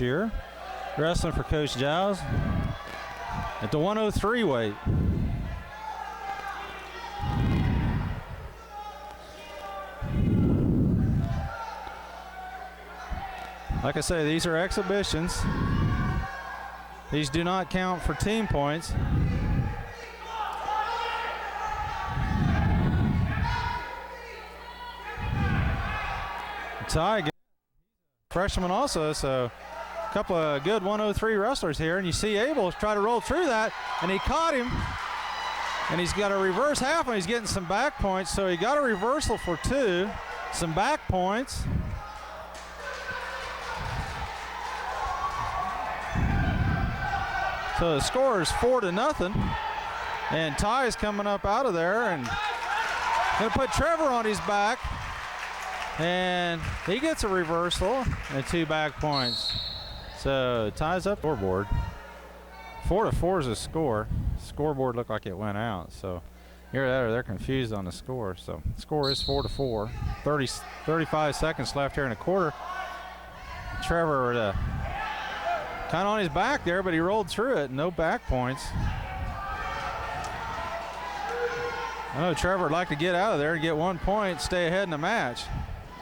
this year, wrestling for Coach Giles at the 103 weight. Like I say, these are exhibitions. These do not count for team points. Ty, freshman also, so a couple of good 103 wrestlers here, and you see Abel try to roll through that, and he caught him, and he's got a reverse half, and he's getting some back points, so he got a reversal for 2, some back points. So the score is 4-0, and Ty is coming up out of there and gonna put Trevor on his back, and he gets a reversal and 2 back points. So Ty's up scoreboard. 4-4 is the score. Scoreboard looked like it went out, so they're confused on the score. So the score is 4-4. 35 seconds left here in the quarter. Trevor kind of on his back there, but he rolled through it. No back points. I know Trevor would like to get out of there and get 1 point, stay ahead in the match.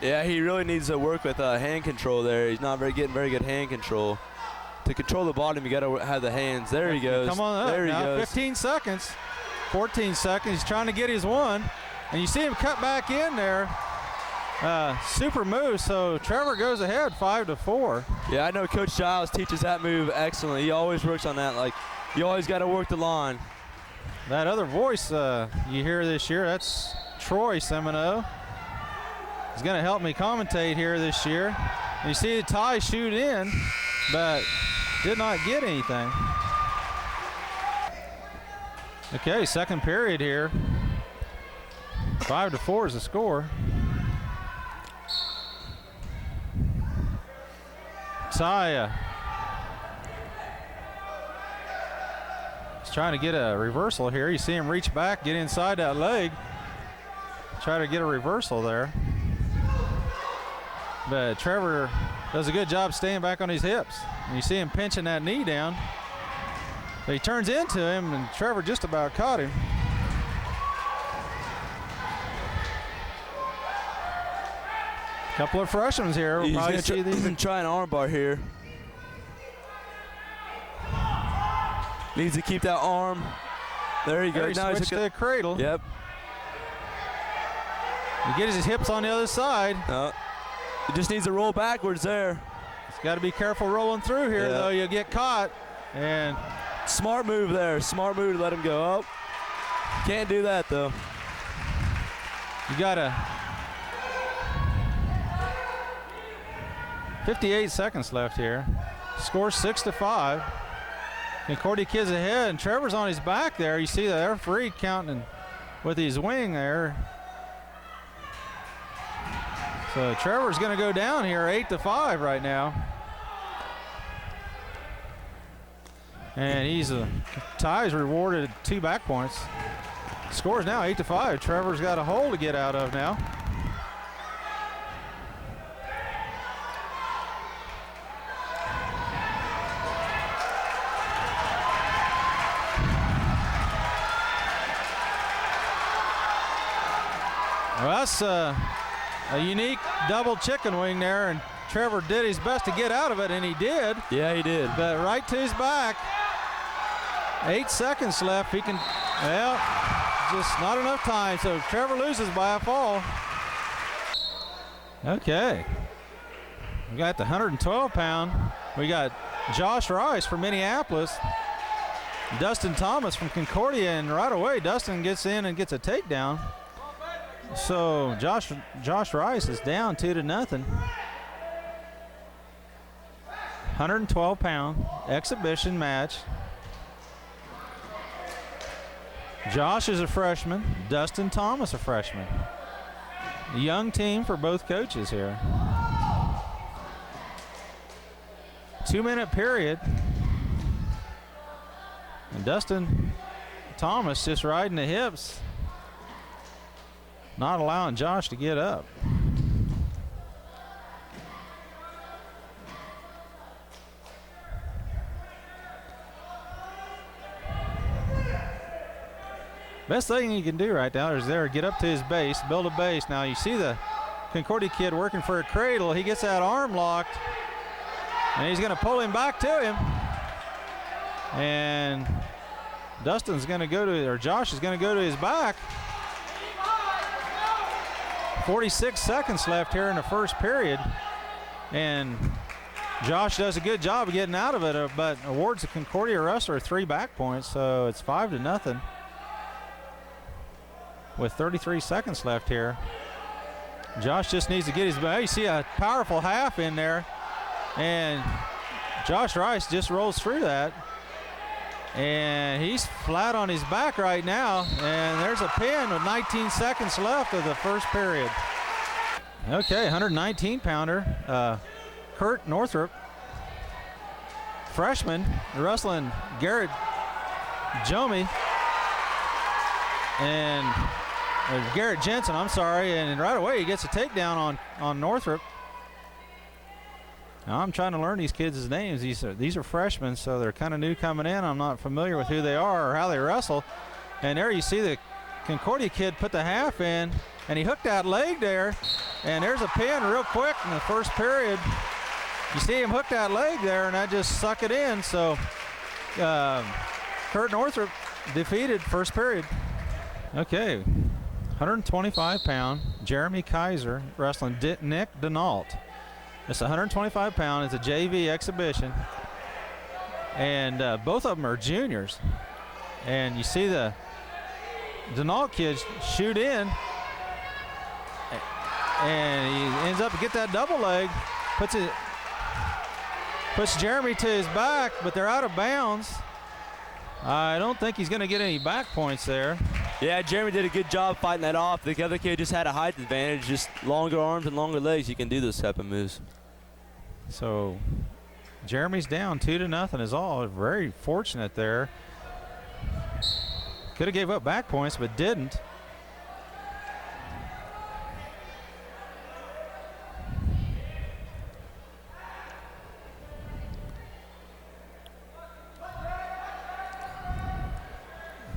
Yeah, he really needs to work with hand control there. He's not getting very good hand control. To control the bottom, you got to have the hands. There he goes. Come on up. There he now, goes. 15 seconds, 14 seconds. He's trying to get his 1, and you see him cut back in there. Super move, so Trevor goes ahead 5-4. Yeah, I know Coach Giles teaches that move excellently. He always works on that. Like, you always got to work the line. That other voice you hear this year, that's Troy Semino. He's going to help me commentate here this year. And you see the Ty shoot in, but did not get anything. Okay, second period here. 5-4 is the score. Ty he's trying to get a reversal here. You see him reach back, get inside that leg, try to get a reversal there. But Trevor does a good job staying back on his hips. And you see him pinching that knee down. But he turns into him, and Trevor just about caught him. Couple of freshmen here. We'll probably see these. Try an arm bar here. Needs to keep that arm. There you go. Now he's switched to the cradle. Yep. He gets his hips on the other side. He just needs to roll backwards there. He's got to be careful rolling through here, though. You'll get caught. And smart move there. Smart move to let him go. Oh, can't do that, though. You got to 58 seconds left here. Score 6-5. Concordia kids ahead, and Trevor's on his back there. You see the referee counting with his wing there. So Trevor's going to go down here 8-5 right now. And Ty's rewarded 2 back points. Score's now 8-5. Trevor's got a hole to get out of now. Well, that's a unique double chicken wing there, and Trevor did his best to get out of it, and he did. Yeah, he did. But right to his back. 8 seconds left. He can, well, just not enough time, so Trevor loses by a fall. Okay. We got the 112-pound. We got Josh Rice from Minneapolis, Dustin Thomas from Concordia, and right away Dustin gets in and gets a takedown. So Josh Rice is down 2-0. 112-pound exhibition match. Josh is a freshman. Dustin Thomas a freshman. Young team for both coaches here. 2-minute period. And Dustin Thomas just riding the hips, not allowing Josh to get up. Best thing he can do right now is get up to his base, build a base. Now you see the Concordia kid working for a cradle. He gets that arm locked, and he's going to pull him back to him. And Dustin's going to go to, or Josh is going to go to his back. 46 seconds left here in the first period. And Josh does a good job of getting out of it, but awards the Concordia wrestler 3 back points, so it's 5-0 with 33 seconds left here. Josh just needs to get his back. You see a powerful half in there, and Josh Rice just rolls through that, and he's flat on his back right now, and there's a pin with 19 seconds left of the first period. Okay, 119-pounder, Kurt Northrup, freshman, wrestling Garrett Jomey, and Garrett Jensen, I'm sorry, and right away he gets a takedown on Northrup. Now I'm trying to learn these kids' names. These are freshmen, so they're kind of new coming in. I'm not familiar with who they are or how they wrestle. And there you see the Concordia kid put the half in, and he hooked that leg there, and there's a pin real quick in the first period. You see him hook that leg there, and that just suck it in. So Kurt Northrup defeated first period. Okay. 125-pound Jeremy Kaiser wrestling Nick Denault. It's 125-pound. It's a JV exhibition, and both of them are juniors. And you see the Denault kid shoot in, and he ends up to get that double leg, puts Jeremy to his back, but they're out of bounds. I don't think he's going to get any back points there. Yeah, Jeremy did a good job fighting that off. The other kid just had a height advantage, just longer arms and longer legs. You can do those type of moves. So Jeremy's down 2-0 is all. Very fortunate there. Could have gave up back points, but didn't.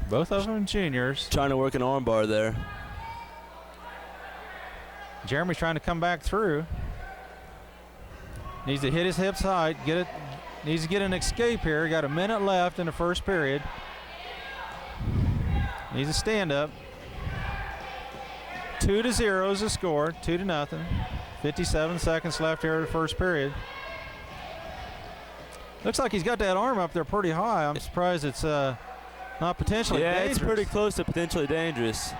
Both of them juniors. Trying to work an arm bar there. Jeremy's trying to come back through. Needs to hit his hips high. Needs to get an escape here. Got a minute left in the first period. Needs a stand up. 2-0 is the score. 2-0. 57 seconds left here in the first period. Looks like he's got that arm up there pretty high. I'm surprised it's not potentially dangerous. It's pretty close to potentially dangerous.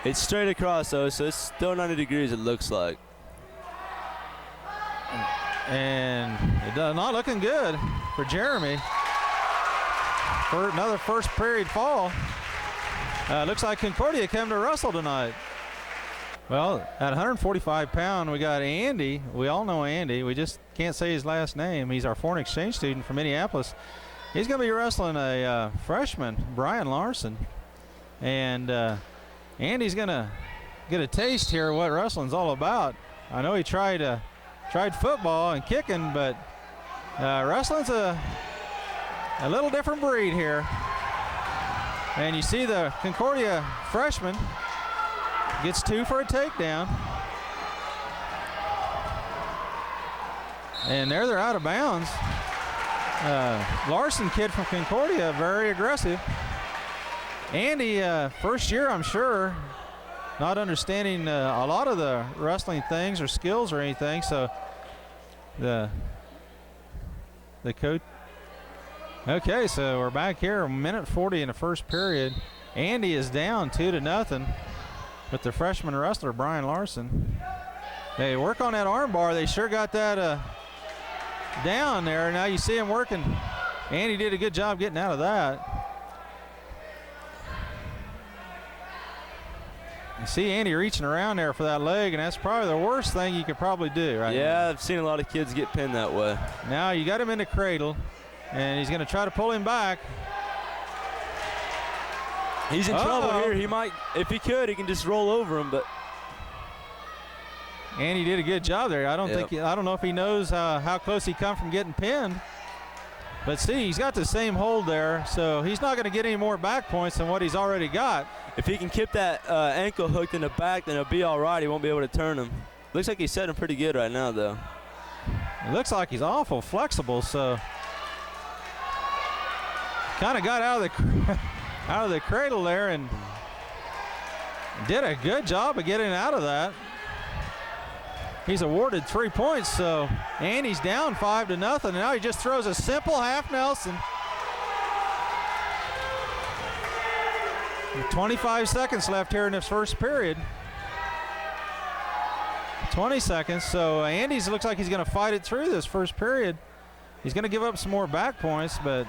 It's straight across though, so it's still 90 degrees it looks like. And it does not looking good for Jeremy. For another first period fall. Looks like Concordia came to wrestle tonight. Well, at 145 pound, we got Andy. We all know Andy. We just can't say his last name. He's our foreign exchange student from Minneapolis. He's going to be wrestling a freshman, Brian Larson. And Andy's going to get a taste here of what wrestling's all about. I know he tried football and kicking, but wrestling's a little different breed here. And you see the Concordia freshman gets 2 for a takedown. And there they're out of bounds. Larson kid from Concordia, very aggressive. Andy, first year, I'm sure, not understanding a lot of the wrestling things or skills or anything. So the coach. Okay, so we're back here, 1:40 in the first period. Andy is down 2-0 with the freshman wrestler Brian Larson. They work on that arm bar. They sure got that down there. Now you see him working. Andy did a good job getting out of that. You see Andy reaching around there for that leg, and that's probably the worst thing you could probably do right now. Yeah, I've seen a lot of kids get pinned that way. Now you got him in the cradle, and he's going to try to pull him back. He's in trouble here. He might, if he could, he can just roll over him, but Andy did a good job there. I don't know if he knows how close he come from getting pinned. But see, he's got the same hold there, so he's not going to get any more back points than what he's already got. If he can keep that ankle hooked in the back, then he'll be all right. He won't be able to turn him. Looks like he's setting pretty good right now, though. It looks like he's awful flexible, so kind of got out of the cradle there and did a good job of getting out of that. He's awarded 3 points, so Andy's down 5-0. Now he just throws a simple half Nelson. 25 seconds left here in this first period. 20 seconds, so Andy's looks like he's going to fight it through this first period. He's going to give up some more back points, but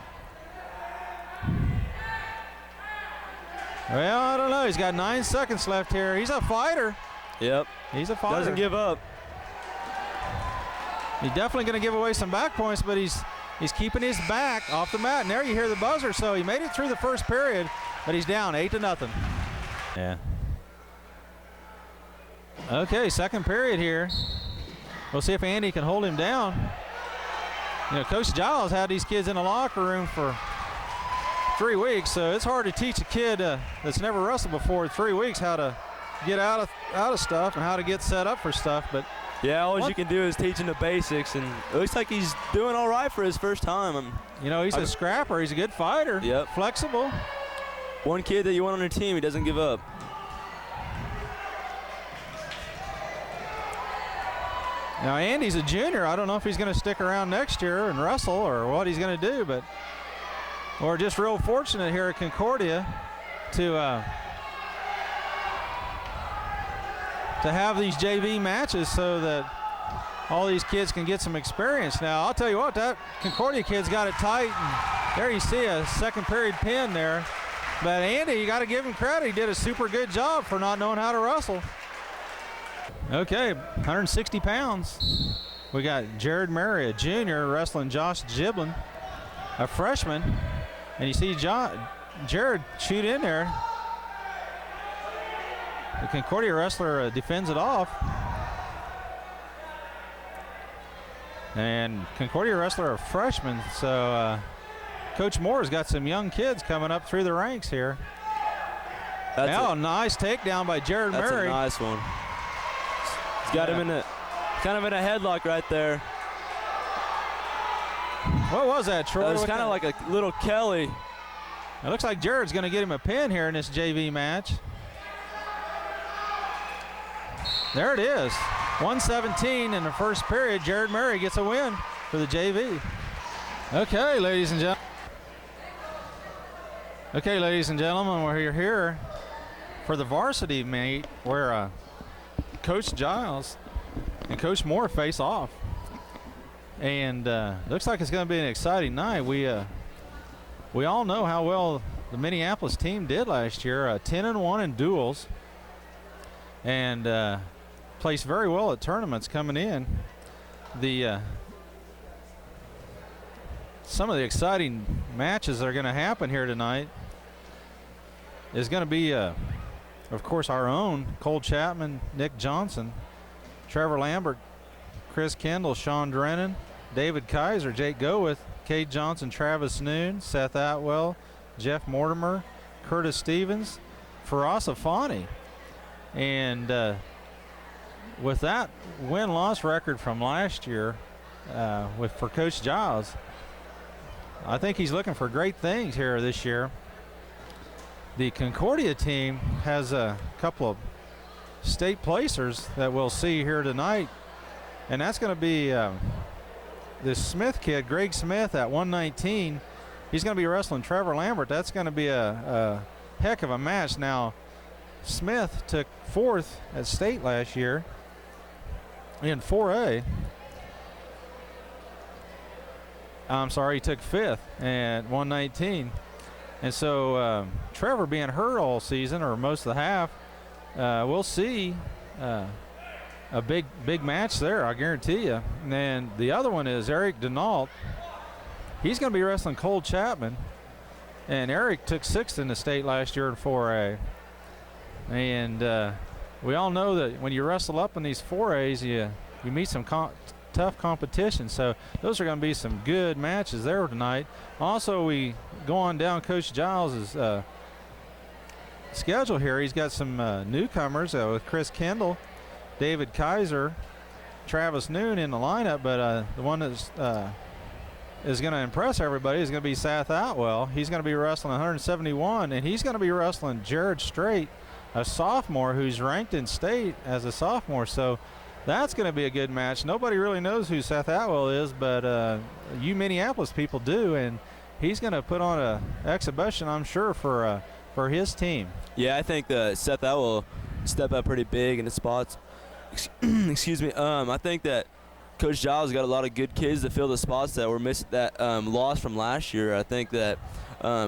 well, I don't know. He's got 9 seconds left here. He's a fighter. Yep. He's a fighter. Doesn't give up. He's definitely going to give away some back points, but he's keeping his back off the mat. And there you hear the buzzer. So he made it through the first period, but he's down 8-0. Yeah. Okay, second period here. We'll see if Andy can hold him down. You know, Coach Giles had these kids in the locker room for 3 weeks, so it's hard to teach a kid that's never wrestled before 3 weeks how to get out of stuff and how to get set up for stuff. But yeah, all you can do is teach him the basics, and it looks like he's doing all right for his first time. You know, he's a scrapper. He's a good fighter. Yep. Flexible. One kid that you want on your team, he doesn't give up. Now, Andy's a junior. I don't know if he's going to stick around next year and wrestle or what he's going to do, but we're just real fortunate here at Concordia to have these JV matches so that all these kids can get some experience. Now, I'll tell you what, that Concordia kid's got it tight, and there you see a second period pin there. But Andy, you got to give him credit. He did a super good job for not knowing how to wrestle. Okay, 160 pounds. We got Jared Murray, a junior, wrestling Josh Giblin, a freshman. And you see Jared shoot in there. The Concordia wrestler defends it off. And Concordia wrestler, a freshman. So Coach Moore's got some young kids coming up through the ranks here. Now, nice takedown by Jared Murray. That's a nice one. He's got him in kind of in a headlock right there. What was that, Troy? It was kind of like a little Kelly. It looks like Jared's going to get him a pin here in this JV match. There it is. 117 in the first period. Jared Murray gets a win for the JV. Okay, ladies and gentlemen. Okay, ladies and gentlemen, we're here for the varsity meet where Coach Giles and Coach Moore face off. And looks like it's going to be an exciting night. We all know how well the Minneapolis team did last year, 10-1 in duels, and placed very well at tournaments coming in. Some of the exciting matches that are going to happen here tonight is going to be, of course, our own Cole Chapman, Nick Johnson, Trevor Lambert, Chris Kendall, Sean Drennan, David Kaiser, Jake Goeth, Cade Johnson, Travis Noon, Seth Atwell, Jeff Mortimer, Curtis Stevens, Faraz Afani. And with that win-loss record from last year for Coach Giles, I think he's looking for great things here this year. The Concordia team has a couple of state placers that we'll see here tonight, and that's going to be this Smith kid, Greg Smith, at 119. He's going to be wrestling Trevor Lambert. That's going to be a heck of a match. Now, Smith took 4th at state last year in 4A. I'm sorry, he took 5th at 119. And so Trevor being hurt all season or most of the half, we'll see a big match there, I guarantee you. And then the other one is Eric Denault. He's going to be wrestling Cole Chapman. And Eric took 6th in the state last year in 4A. And we all know that when you wrestle up in these 4As, you meet some tough competition. So those are going to be some good matches there tonight. Also, we go on down Coach Giles' schedule here. He's got some newcomers with Chris Kendall, David Kaiser, Travis Noon in the lineup, but the one that's is going to impress everybody is going to be Seth Atwell. He's going to be wrestling 171, and he's going to be wrestling Jared Strait, a sophomore who's ranked in state as a sophomore. So that's going to be a good match. Nobody really knows who Seth Atwell is, but you Minneapolis people do, and he's going to put on an exhibition, I'm sure, for his team. Yeah, I think Seth Atwell step up pretty big in the spots. Excuse me. I think that Coach Giles got a lot of good kids to fill the spots that were missed, that lost from last year. I think that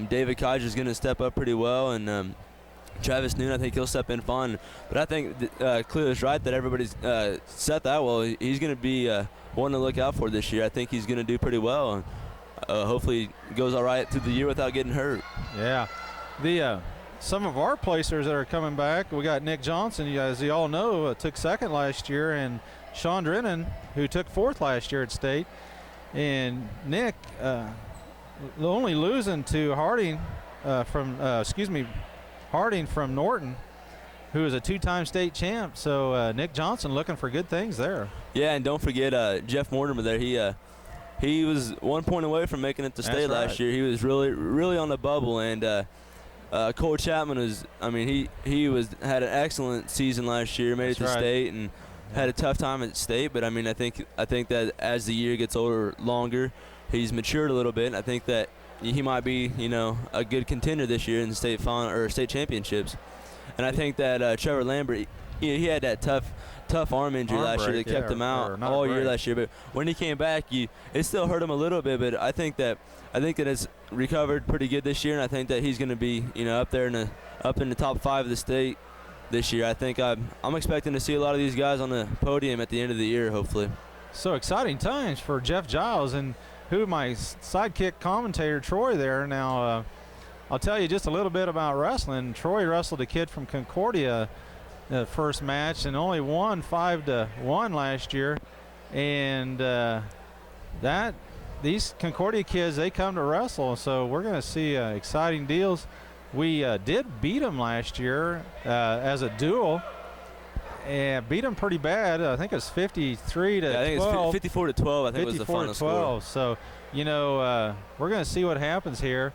David Kaiser is going to step up pretty well, and Travis Noon, I think he'll step in fine. But I think Cleo is right that everybody's Seth Atwell, he's going to be one to look out for this year. I think he's going to do pretty well, and hopefully goes all right through the year without getting hurt. Yeah. Some of our placers that are coming back, we got Nick Johnson, as you all know, took second last year, and Sean Drennan, who took fourth last year at state. And Nick only losing to Harding Harding from Norton, who is a two-time state champ. So Nick Johnson looking for good things there. Yeah, and don't forget Jeff Mortimer there. He was 1 point away from making it to state last year. He was really on the bubble, and Cole Chapman he had an excellent season last year, made it to state, and had a tough time at state. But I think that as the year gets longer, he's matured a little bit, and I think that he might be, a good contender this year in the state final or state championships. And I think that Trevor Lambert, he had that tough arm injury last year that kept him out all year last year. But when he came back, it still hurt him a little bit. But I think that it's recovered pretty good this year, and I think that he's going to be, up there up in the top 5 of the state this year. I think I'm expecting to see a lot of these guys on the podium at the end of the year, hopefully. So exciting times for Jeff Giles, and who my sidekick commentator Troy there. Now I'll tell you just a little bit about wrestling. Troy wrestled a kid from Concordia the first match and only won 5-1 last year, and these Concordia kids, they come to wrestle, so we're going to see exciting deals. We did beat them last year as a duel, and beat them pretty bad. I think it was 53 to 12. I think it's 54 to 12. I think was the final score. So we're going to see what happens here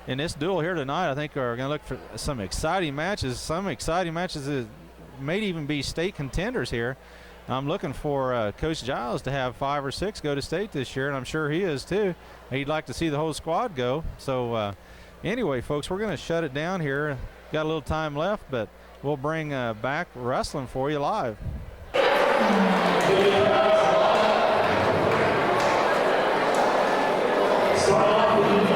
in this duel here tonight. I think we're going to look for some exciting matches. Some exciting matches that may even be state contenders here. I'm looking for Coach Giles to have 5 or 6 go to state this year, and I'm sure he is too. He'd like to see the whole squad go. So anyway, folks, we're going to shut it down here. Got a little time left, but we'll bring back wrestling for you live. You're 112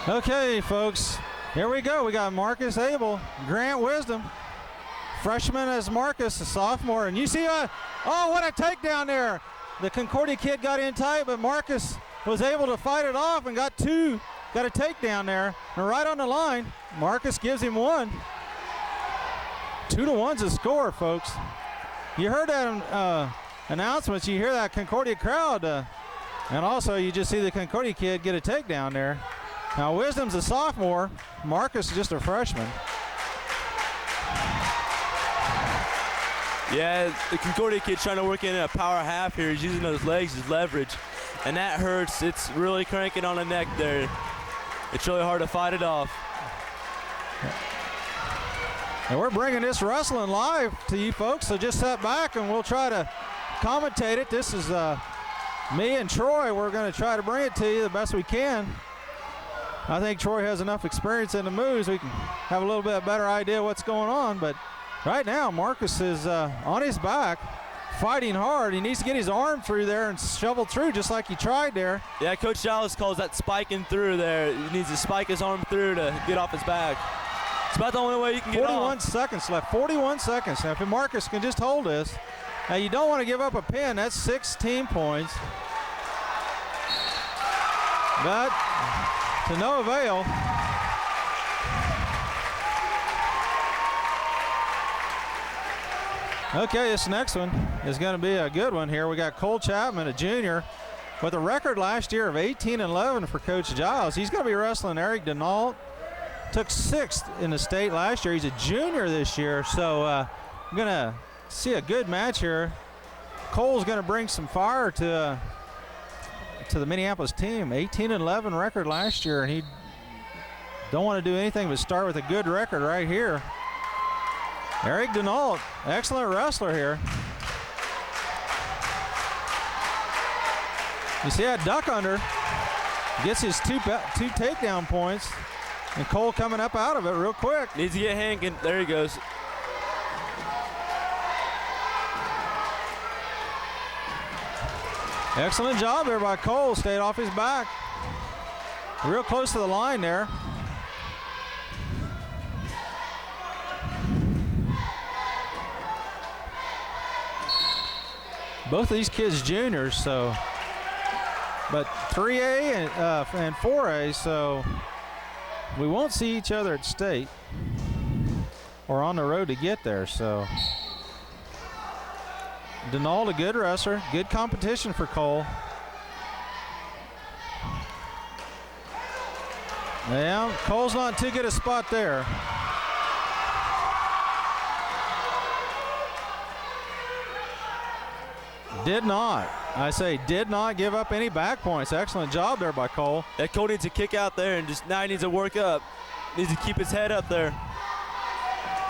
Okay, folks, here we go. We got Marcus Abel, Grant Wisdom, freshman as Marcus, a sophomore. And you see, oh, what a takedown there. The Concordia kid got in tight, but Marcus was able to fight it off and got a takedown there. And right on the line, Marcus gives him one. 2-1's the score, folks. You heard that announcement. You hear that Concordia crowd. And also, you just see the Concordia kid get a takedown there. Now, Wisdom's a sophomore. Marcus is just a freshman. Yeah, the Concordia kid's trying to work in a power half here. He's using those legs as leverage, and that hurts. It's really cranking on the neck there. It's really hard to fight it off. And we're bringing this wrestling live to you folks, so just sit back and we'll try to commentate it. This is me and Troy. We're going to try to bring it to you the best we can. I think Troy has enough experience in the moves. We can have a little bit better idea what's going on. But right now, Marcus is on his back, fighting hard. He needs to get his arm through there and shovel through just like he tried there. Yeah, Coach Dallas calls that spiking through there. He needs to spike his arm through to get off his back. It's about the only way you can get off. 41 seconds left, 41 seconds. Now, if Marcus can just hold this. Now, you don't want to give up a pin. That's 16 points. But to no avail. Okay, this next one is going to be a good one here. We got Cole Chapman, a junior, with a record last year of 18-11 for Coach Giles. He's going to be wrestling Eric Denault. Took 6th in the state last year. He's a junior this year, so I'm going to see a good match here. Cole's going to bring some fire to the Minneapolis team. 18-11 record last year, and he don't want to do anything but start with a good record right here. Eric Denault, excellent wrestler here. You see that duck under, gets his two takedown points, and Cole coming up out of it real quick. Needs to get Hank, and there he goes. Excellent job there by Cole, stayed off his back. Real close to the line there. Both of these kids juniors, so, but 3A and 4A, so we won't see each other at state or on the road to get there, so. Denault, a good wrestler, good competition for Cole. Yeah, Cole's not too good a spot there. Did not. I say did not give up any back points. Excellent job there by Cole. That Cole needs to kick out there and just now he needs to work up. Needs to keep his head up there.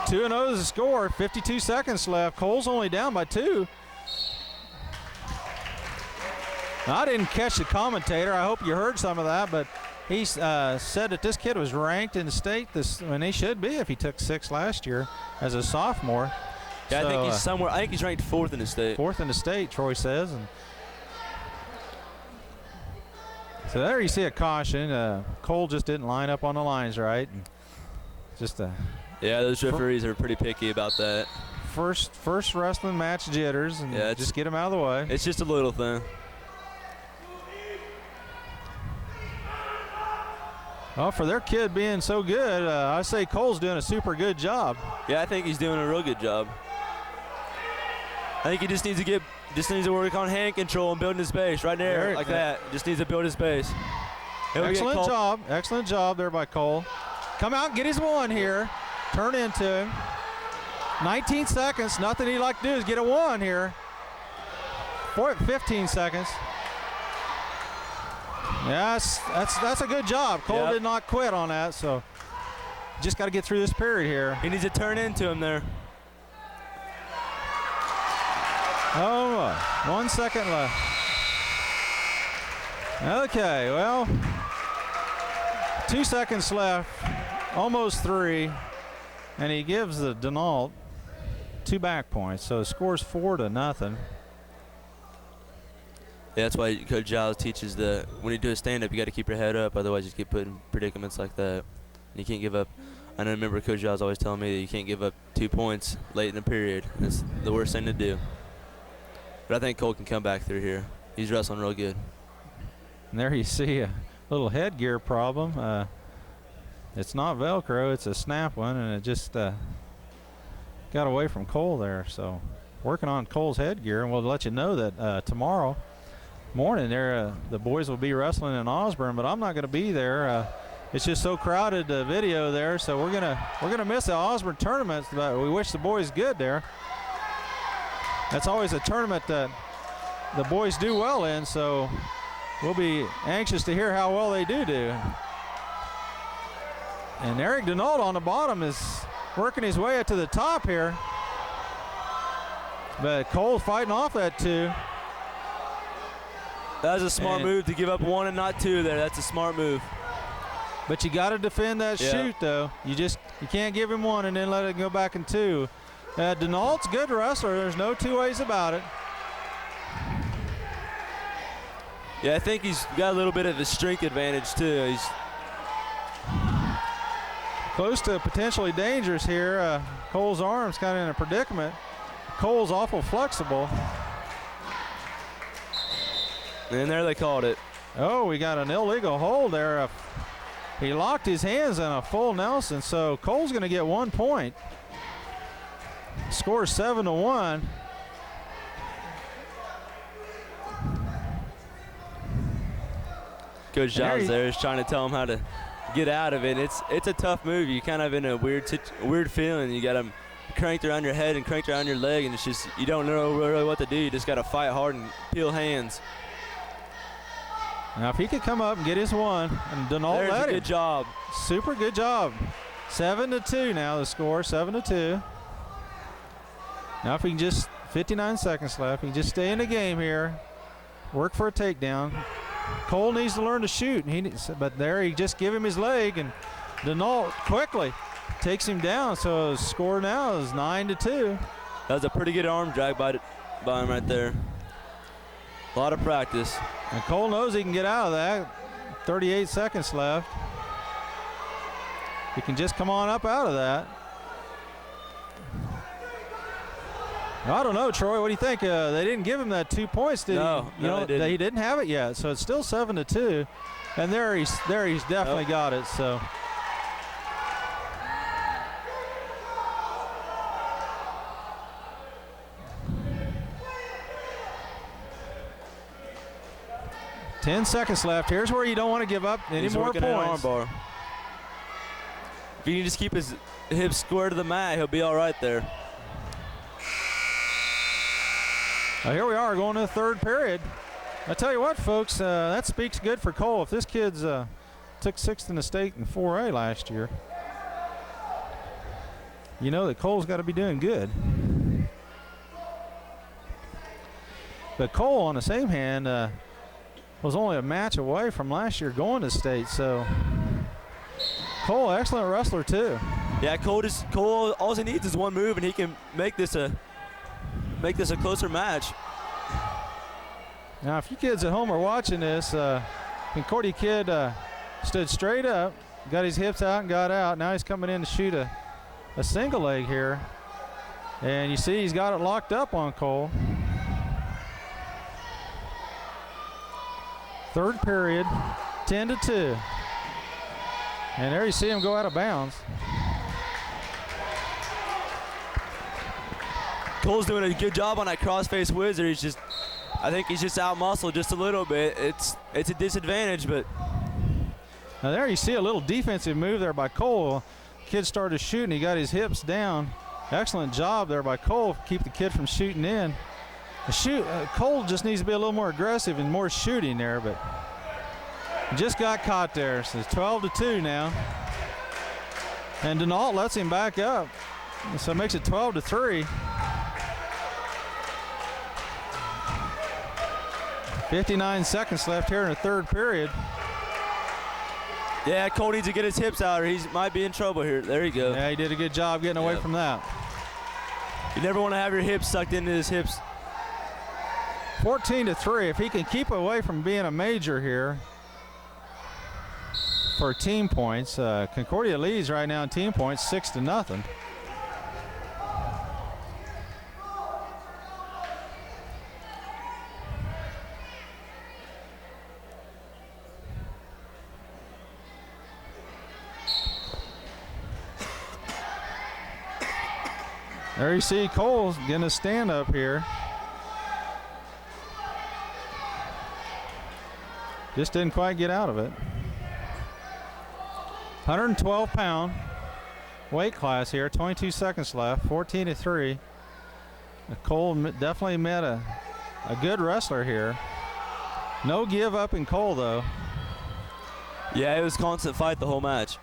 2-0 is the score. 52 seconds left. Cole's only down by 2. I didn't catch the commentator. I hope you heard some of that, but he said that this kid was ranked in the state when he should be if he took 6 last year as a sophomore. Yeah, so, I think he's somewhere. I think he's ranked 4th in the state. 4th in the state, Troy says. And so there you see a caution. Cole just didn't line up on the lines right. And just yeah, those referees are pretty picky about that. First wrestling match jitters, and just get him out of the way. It's just a little thing. Well, for their kid being so good, I say Cole's doing a super good job. Yeah, I think he's doing a real good job. I think he just needs to work on hand control and building his base right there, like that. Just needs to build his base. Excellent job there by Cole. Come out and get his 1 here. Turn into him. 19 seconds. Nothing he'd like to do is get a 1 here. 15 seconds. Yes, that's a good job. Cole did not quit on that, so just got to get through this period here. He needs to turn into him there. Oh, 1 second left. Okay, well, 2 seconds left, almost 3, and he gives the Denault 2 back points, so it scores 4-0. Yeah, that's why Coach Giles teaches when you do a stand-up, you got to keep your head up, otherwise you get put in predicaments like that. You can't give up. I remember Coach Giles always telling me that you can't give up 2 points late in the period. It's the worst thing to do. But I think Cole can come back through here. He's wrestling real good. And there you see a little headgear problem. It's not Velcro, it's a snap one, and it just got away from Cole there. So working on Cole's headgear, and we'll let you know that tomorrow morning there the boys will be wrestling in Osborne, but I'm not going to be there. It's just so crowded video there, so we're gonna miss the Osborne tournament, but we wish the boys good there. That's always a tournament that the boys do well in, so we'll be anxious to hear how well they do. And Eric Denault on the bottom is working his way up to the top here, but Cole's fighting off that 2. That was a smart move to give up 1 and not 2 there. That's a smart move. But you got to defend that shoot, though. You can't give him 1 and then let it go back in 2. Denault's a good wrestler. There's no 2 ways about it. Yeah, I think he's got a little bit of a strength advantage, too. He's close to potentially dangerous here. Cole's arm's kind of in a predicament. Cole's awful flexible. And there they called it. Oh, we got an illegal hold there. He locked his hands in a full Nelson, so Cole's going to get 1 point. Score 7-1. Coach Giles there is trying to tell him how to get out of it. It's a tough move. You kind of in a weird feeling. You got him cranked around your head and cranked around your leg, and it's just you don't know really what to do. You just got to fight hard and peel hands. Now, if he could come up and get his 1, and Denault let him. Good job. Super good job. 7-2 now the score, 7-2. Now if we can just, 59 seconds left, we can just stay in the game here, work for a takedown. Cole needs to learn to shoot, but there he just give him his leg, and Denault quickly takes him down, so the score now is 9-2. That was a pretty good arm drag by him right there. A lot of practice. And Cole knows he can get out of that. 38 seconds left. He can just come on up out of that. I don't know, Troy. What do you think? They didn't give him that 2 points, did he? No, they didn't. He didn't have it yet, so it's still 7-2. And there he's definitely got it. So. Ten seconds left. Here's where you don't want to give up any more points. Armbar. If he can just keep his hips square to the mat, he'll be all right there. Here we are going to the third period. I tell you what, folks, that speaks good for Cole. If this kid's took 6th in the state in 4A last year, you know that Cole's got to be doing good. But Cole, on the same hand, was only a match away from last year going to state. So Cole, excellent wrestler too. Yeah, Cole. All he needs is one move, and he can make this a closer match. Now, if you kids at home are watching this, Concordia kid stood straight up, got his hips out and got out. Now he's coming in to shoot a single leg here. And you see he's got it locked up on Cole. Third period, 10-2. And there you see him go out of bounds. Cole's doing a good job on that crossface wizard. I think he's just out-muscled just a little bit. It's a disadvantage, but. Now there you see a little defensive move there by Cole. Kid started shooting, he got his hips down. Excellent job there by Cole, keep the kid from shooting in. Cole just needs to be a little more aggressive and more shooting there, but just got caught there. So it's 12-2 now. And Denault lets him back up. So it makes it 12-3. 59 seconds left here in the third period. Yeah, Cole needs to get his hips out or he might be in trouble here. There you go. Yeah, he did a good job getting away from that. You never want to have your hips sucked into his hips. 14-3. If he can keep away from being a major here for team points, Concordia leads right now in team points 6-0. There you see Cole's getting a stand up here. Just didn't quite get out of it. 112-pound weight class here, 22 seconds left, 14-3. Cole definitely met a good wrestler here. No give up in Cole though. Yeah, it was constant fight the whole match.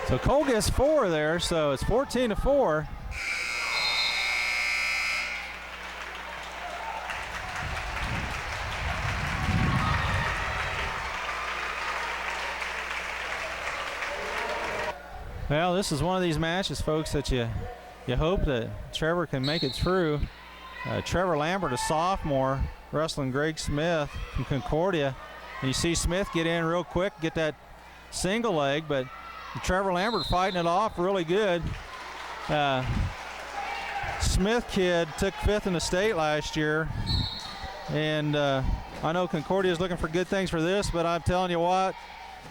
So Cole gets 4 there, so it's 14-4. Well, this is one of these matches, folks, that you hope that Trevor can make it through. Trevor Lambert, a sophomore, wrestling Greg Smith from Concordia. And you see Smith get in real quick, get that single leg, but Trevor Lambert fighting it off really good. Smith kid took 5th in the state last year. And I know Concordia is looking for good things for this, but I'm telling you what,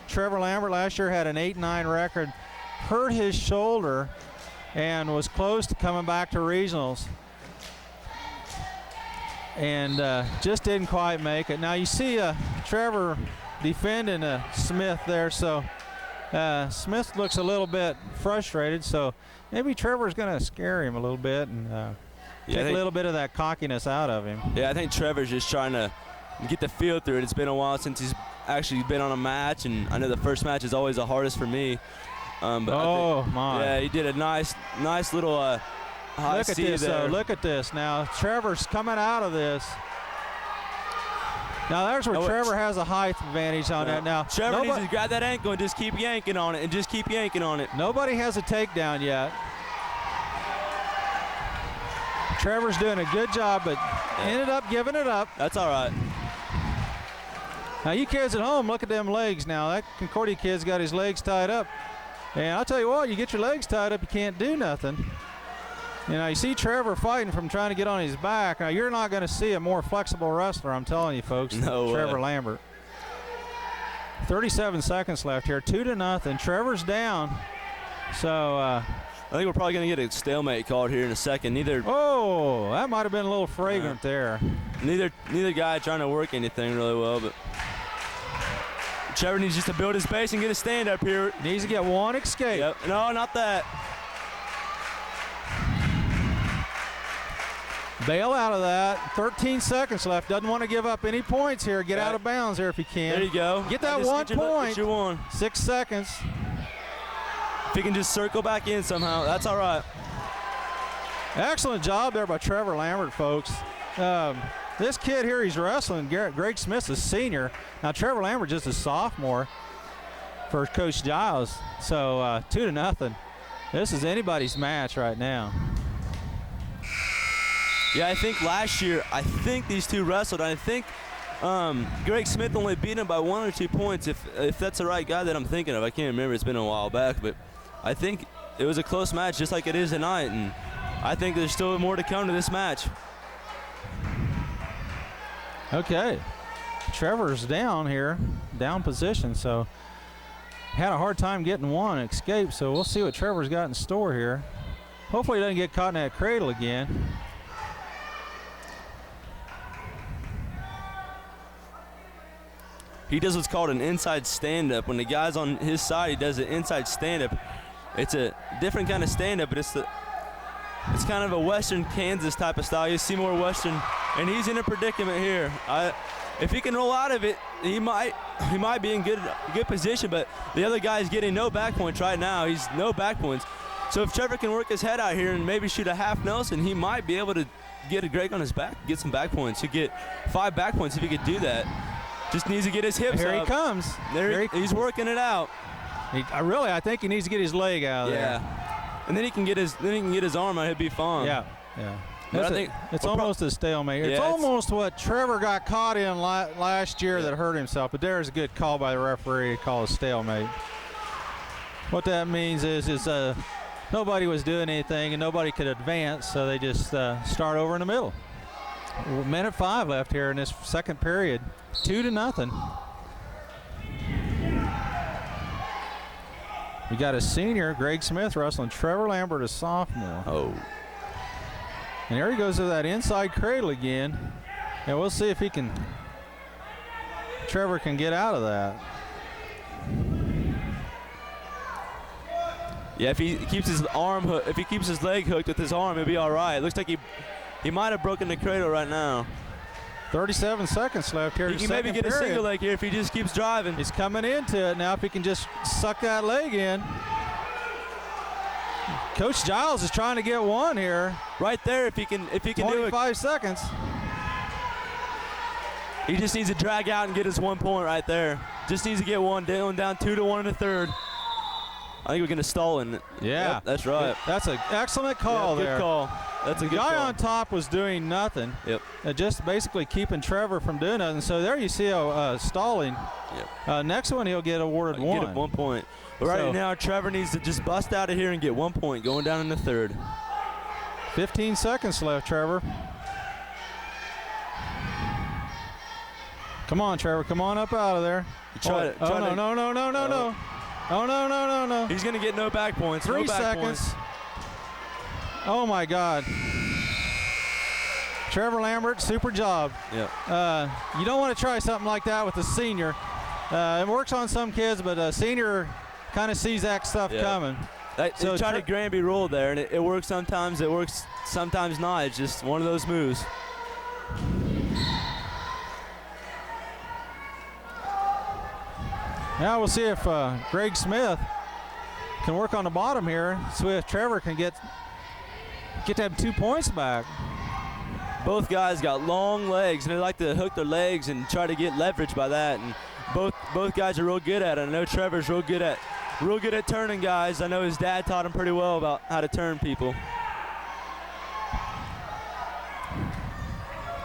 Trevor Lambert last year had an 8-9 record, hurt his shoulder, and was close to coming back to regionals. And just didn't quite make it. Now you see Trevor defending Smith there, so Smith looks a little bit frustrated, so maybe Trevor's going to scare him a little bit and take a little bit of that cockiness out of him. Yeah, I think Trevor's just trying to get the feel through it. It's been a while since he's actually been on a match, and I know the first match is always the hardest for me. But yeah, he did a nice little high look at C this, there. Look at this. Now Trevor's coming out of this. Now there's where Trevor has a height advantage on that. Now Trevor needs to grab that ankle and just keep yanking on it, and just keep yanking on it. Nobody has a takedown yet. Trevor's doing a good job, but ended up giving it up. That's all right. Now you kids at home, look at them legs now. That Concordia kid's got his legs tied up. And I'll tell you what, you get your legs tied up, you can't do nothing. You know, you see Trevor fighting from trying to get on his back. Now, you're not going to see a more flexible wrestler, I'm telling you, folks, than Trevor Lambert. 37 seconds left here, 2-0. Trevor's down. So I think we're probably going to get a stalemate called here in a second. Oh, that might have been a little fragrant there. Neither guy trying to work anything really well, but Trevor needs just to build his base and get a stand up here. Needs to get one escape. Yep. No, not that. Bail out of that. 13 seconds left. Doesn't want to give up any points here. Get out of bounds here if he can. There you go. Get that 1 point. Get your one. 6 seconds. If he can just circle back in somehow, that's all right. Excellent job there by Trevor Lambert, folks. This kid here, he's wrestling. Greg Smith's a senior. Now, Trevor Lambert just a sophomore for Coach Giles. So 2-0. This is anybody's match right now. Yeah, I think last year, these two wrestled. I think Greg Smith only beat him by 1 or 2 points, if that's the right guy that I'm thinking of. I can't remember. It's been a while back, but I think it was a close match just like it is tonight, and I think there's still more to come to this match. Okay. Trevor's down here, down position, so had a hard time getting one escape, so we'll see what Trevor's got in store here. Hopefully he doesn't get caught in that cradle again. He does what's called an inside stand-up. When the guy's on his side, he does an inside stand-up. It's a different kind of stand-up, but it's kind of a Western Kansas type of style. You see more Western, and he's in a predicament here. If he can roll out of it, he might be in good position, but the other guy's getting no back points right now. He's no back points. So if Trevor can work his head out here and maybe shoot a half Nelson, he might be able to get a Greg on his back, get some back points. He'll get 5 back points if he could do that. Just needs to get his hips Here up. he comes. He's working it out. I think he needs to get his leg out of there. Yeah. And then he can get his arm out. He'll be fine. Yeah. But I think it's almost a stalemate. It's almost what Trevor got caught in last year that hurt himself. But there's a good call by the referee to call a stalemate. What that means is nobody was doing anything and nobody could advance, so they just start over in the middle. Minute 5 left here in this second period. 2-0. We got a senior, Greg Smith, wrestling Trevor Lambert, a sophomore. Oh. And there he goes to that inside cradle again. And we'll see if Trevor can get out of that. Yeah, if he keeps his leg hooked with his arm, he'll be all right. It looks like he might have broken the cradle right now. 37 seconds left here. He can maybe get a single leg here if he just keeps driving. He's coming into it now. If he can just suck that leg in. Coach Giles is trying to get one here. Right there, if he can do it. 25 seconds. He just needs to drag out and get his 1 point right there. Just needs to get one down 2-1 in the third. I think we're going to stall in it. Yeah. Yep, that's right. That's an excellent call there. Good call. That's a good call. The guy on top was doing nothing. Yep. Just basically keeping Trevor from doing nothing. So there you see stalling. Yep. Next one he'll get awarded one. Get 1 point. But right now Trevor needs to just bust out of here and get 1 point going down in the third. 15 seconds left, Trevor. Come on, Trevor. Come on up out of there. No. Oh, no. He's going to get no back points. 3 no back seconds. Points. Oh, my God. Trevor Lambert, super job. Yeah. You don't want to try something like that with a senior. It works on some kids, but a senior kind of sees that stuff coming. So try to Granby roll there, and it works sometimes. It works sometimes not. It's just one of those moves. Now we'll see if Greg Smith can work on the bottom here. So if Trevor can get them 2 points back. Both guys got long legs, and they like to hook their legs and try to get leverage by that. And both guys are real good at it. I know Trevor's real good at turning guys. I know his dad taught him pretty well about how to turn people.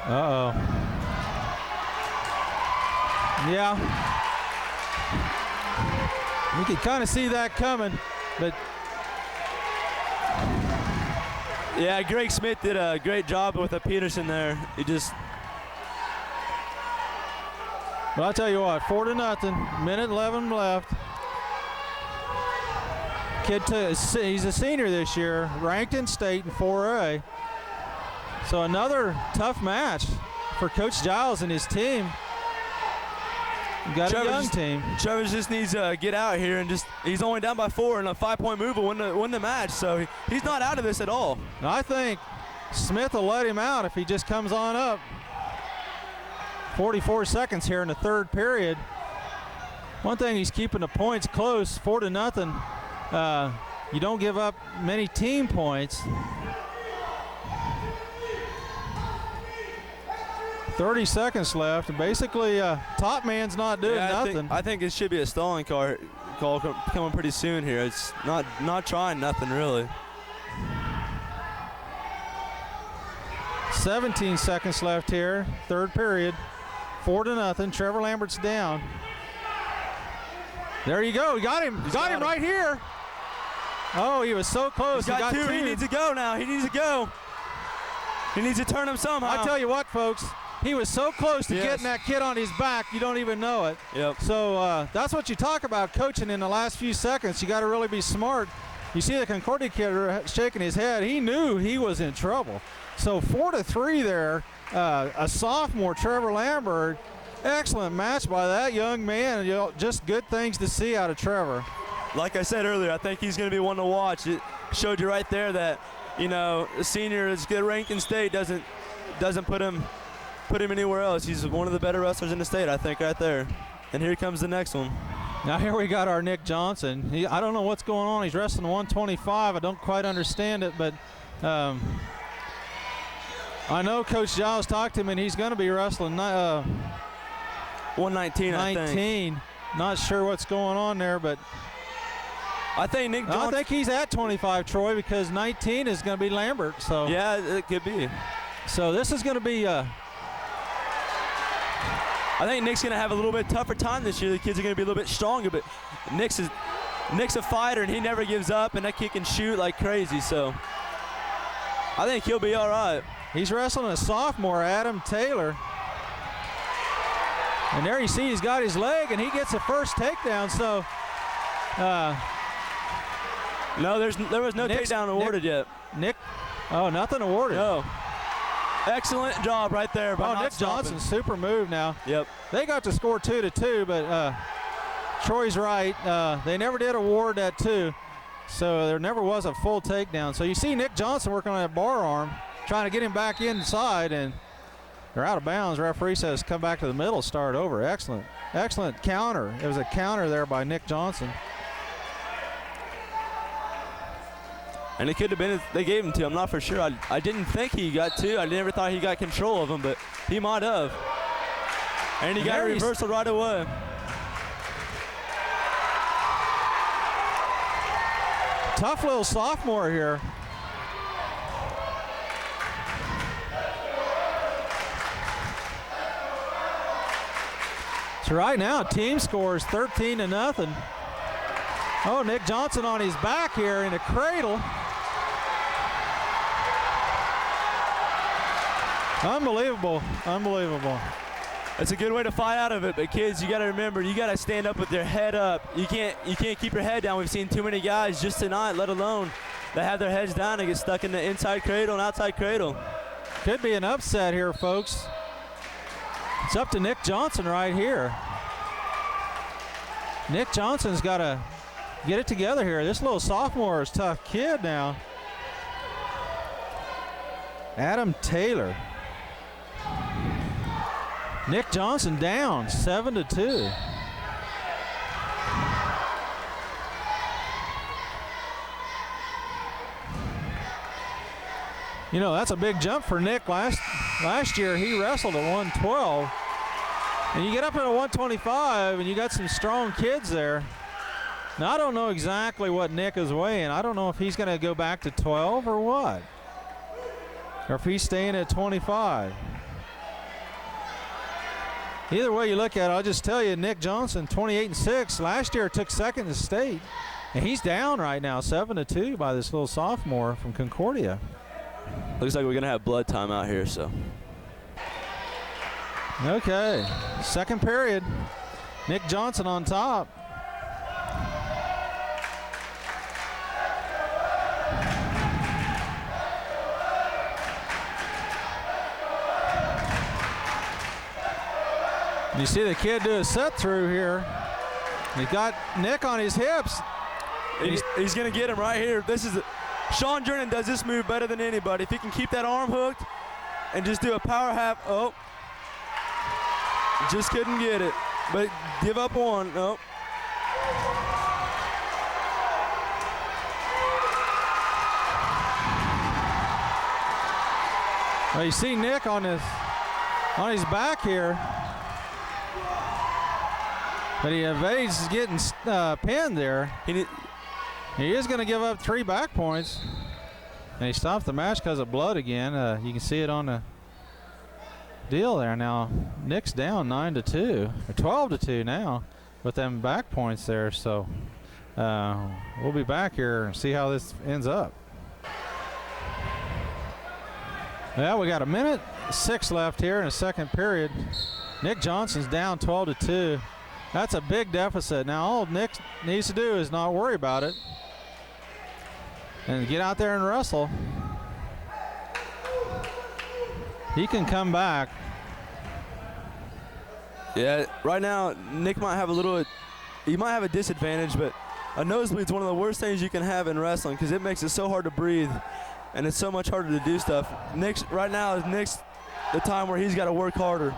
Uh-oh. Yeah. We could kind of see that coming, but yeah, Greg Smith did a great job with a Peterson there. But I'll tell you what, 4-0, minute 11 left. He's a senior this year, ranked in state in 4A. So another tough match for Coach Giles and his team. You got a young team. Trevor just needs to get out here and he's only down by 4, and a 5-point move will win the match. So he's not out of this at all. I think Smith will let him out if he just comes on up. 44 seconds here in the third period. One thing, he's keeping the points close, 4-0. You don't give up many team points. 30 seconds left, and basically top man's not doing nothing. I think it should be a stalling call coming pretty soon here. It's not trying nothing really. 17 seconds left here, third period. 4-0. Trevor Lambert's down. There you go. Got him. Got him right here. Oh, he was so close. He got two. He needs to go now. He needs to go. He needs to turn him somehow. I tell you what, folks. He was so close to getting that kid on his back, you don't even know it. Yep. So that's what you talk about coaching in the last few seconds. You got to really be smart. You see the Concordia kid shaking his head. He knew he was in trouble. So 4-3 there. A sophomore, Trevor Lambert. Excellent match by that young man. Just good things to see out of Trevor. Like I said earlier, I think he's going to be one to watch. It showed you right there that, a senior is good ranked in state doesn't put him anywhere else. He's one of the better wrestlers in the state, I think, right there. And here comes the next one. Now here we got our Nick Johnson. I don't know what's going on. He's wrestling 125. I don't quite understand it, but I know Coach Giles talked to him, and he's going to be wrestling 119, I think. Not sure what's going on there, but I think Nick Johnson. I think he's at 25, Troy, because 19 is going to be Lambert. So yeah, it could be. So this is going to be. I think Nick's going to have a little bit tougher time this year. The kids are going to be a little bit stronger, but Nick's a fighter, and he never gives up, and that kid can shoot like crazy. So I think he'll be all right. He's wrestling a sophomore, Adam Taylor. And there you see he's got his leg, and he gets the first takedown. So no, there was no takedown awarded yet. Nothing awarded. No. Excellent job right there by Nick Johnson, super move now. Yep. They got to score 2-2, but Troy's right. They never did award that 2, so there never was a full takedown. So you see Nick Johnson working on that bar arm, trying to get him back inside, and they're out of bounds. Referee says come back to the middle, start over. Excellent counter. It was a counter there by Nick Johnson. And it could have been, they gave him 2. I'm not for sure. I didn't think he got 2. I never thought he got control of him, but he might have. And he got a reversal right away. Tough little sophomore here. So right now, team scores 13-0. Oh, Nick Johnson on his back here in a cradle. Unbelievable. It's a good way to fight out of it, but kids, you got to remember, you got to stand up with your head up. You can't keep your head down. We've seen too many guys just tonight, let alone they have their heads down and get stuck in the inside cradle and outside cradle. Could be an upset here, folks. It's up to Nick Johnson right here. Nick Johnson's got to get it together here. This little sophomore is a tough kid now. Adam Taylor. Nick Johnson down 7-2. That's a big jump for Nick. Last year he wrestled at 112. And you get up at a 125 and you got some strong kids there. Now I don't know exactly what Nick is weighing. I don't know if he's going to go back to 12 or what. Or if he's staying at 25. Either way you look at it, I'll just tell you, Nick Johnson, 28-6. Last year took second in state. And he's down right now, 7-2 by this little sophomore from Concordia. Looks like we're going to have blood time out here, so. Okay, second period. Nick Johnson on top. You see the kid do a set through here. He's got Nick on his hips. He's going to get him right here. Sean Jernan does this move better than anybody. If he can keep that arm hooked and just do a power half. Oh, just couldn't get it. But give up one. Nope. Well, you see Nick on his back here. But he evades getting pinned there. He is going to give up 3 back points. And he stopped the match because of blood again. You can see it on the deal there now. Nick's down 9-2, or 12-2 now with them back points there. So we'll be back here and see how this ends up. Well, we got 1:06 left here in the second period. Nick Johnson's down 12-2. That's a big deficit. Now all Nick needs to do is not worry about it and get out there and wrestle. He can come back. Yeah, right now Nick might have he might have a disadvantage, but a nosebleed's one of the worst things you can have in wrestling because it makes it so hard to breathe and it's so much harder to do stuff. Right now is the time where he's got to work harder.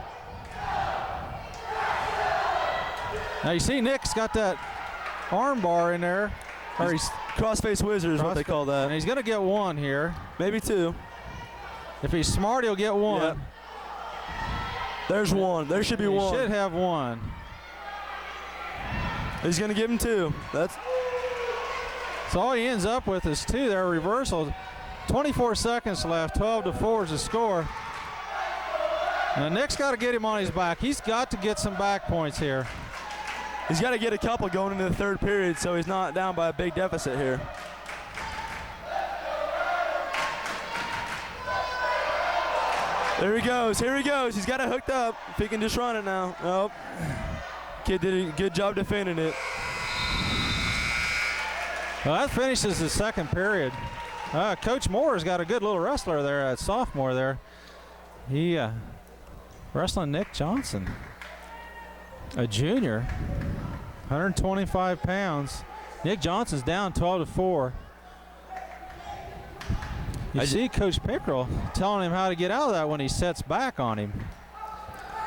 Now you see Nick's got that arm bar in there. Or he's crossface wizard is what they call that. And he's going to get 1 here. Maybe 2. If he's smart, he'll get 1. Yep. There's 1. There should be 1. He should have 1. He's going to give him 2. So all he ends up with is 2 there, reversals. 24 seconds left, 12-4 is the score. Now Nick's got to get him on his back. He's got to get some back points here. He's got to get a couple going into the third period so he's not down by a big deficit here. There he goes. Here he goes. He's got it hooked up. If he can just run it now. Nope. Kid did a good job defending it. Well, that finishes the second period. Coach Moore's got a good little wrestler there, a sophomore there. He wrestling Nick Johnson, a junior, 125 pounds. Nick Johnson's down 12-4. You see Coach Pickrell telling him how to get out of that when he sets back on him.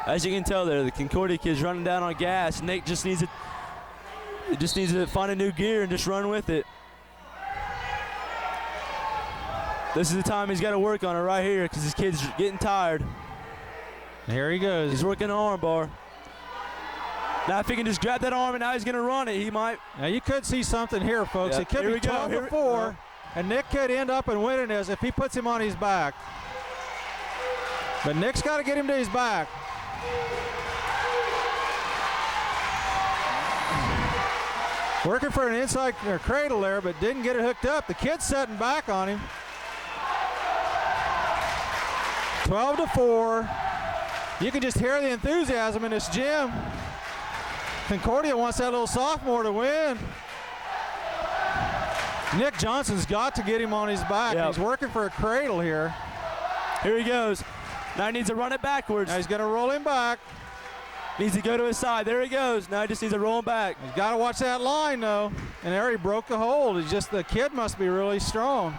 As you can tell there, the Concordia kid's running down on gas. Nick just needs to find a new gear and just run with it. This is the time he's got to work on it right here because his kid's getting tired. And here he goes. He's working the arm bar. Now if he can just grab that arm and now he's going to run it, he might. Now you could see something here, folks. Yeah. It could be 12-4, and Nick could end up and winning this if he puts him on his back. But Nick's got to get him to his back. Working for an inside cradle there, but didn't get it hooked up. The kid's setting back on him. 12-4. You can just hear the enthusiasm in this gym. Concordia wants that little sophomore to win. Nick Johnson's got to get him on his back. Yep. He's working for a cradle here. Here he goes. Now he needs to run it backwards. Now he's going to roll him back. Needs to go to his side. There he goes. Now he just needs to roll him back. He's got to watch that line, though. And there he broke the hold. It's just the kid must be really strong.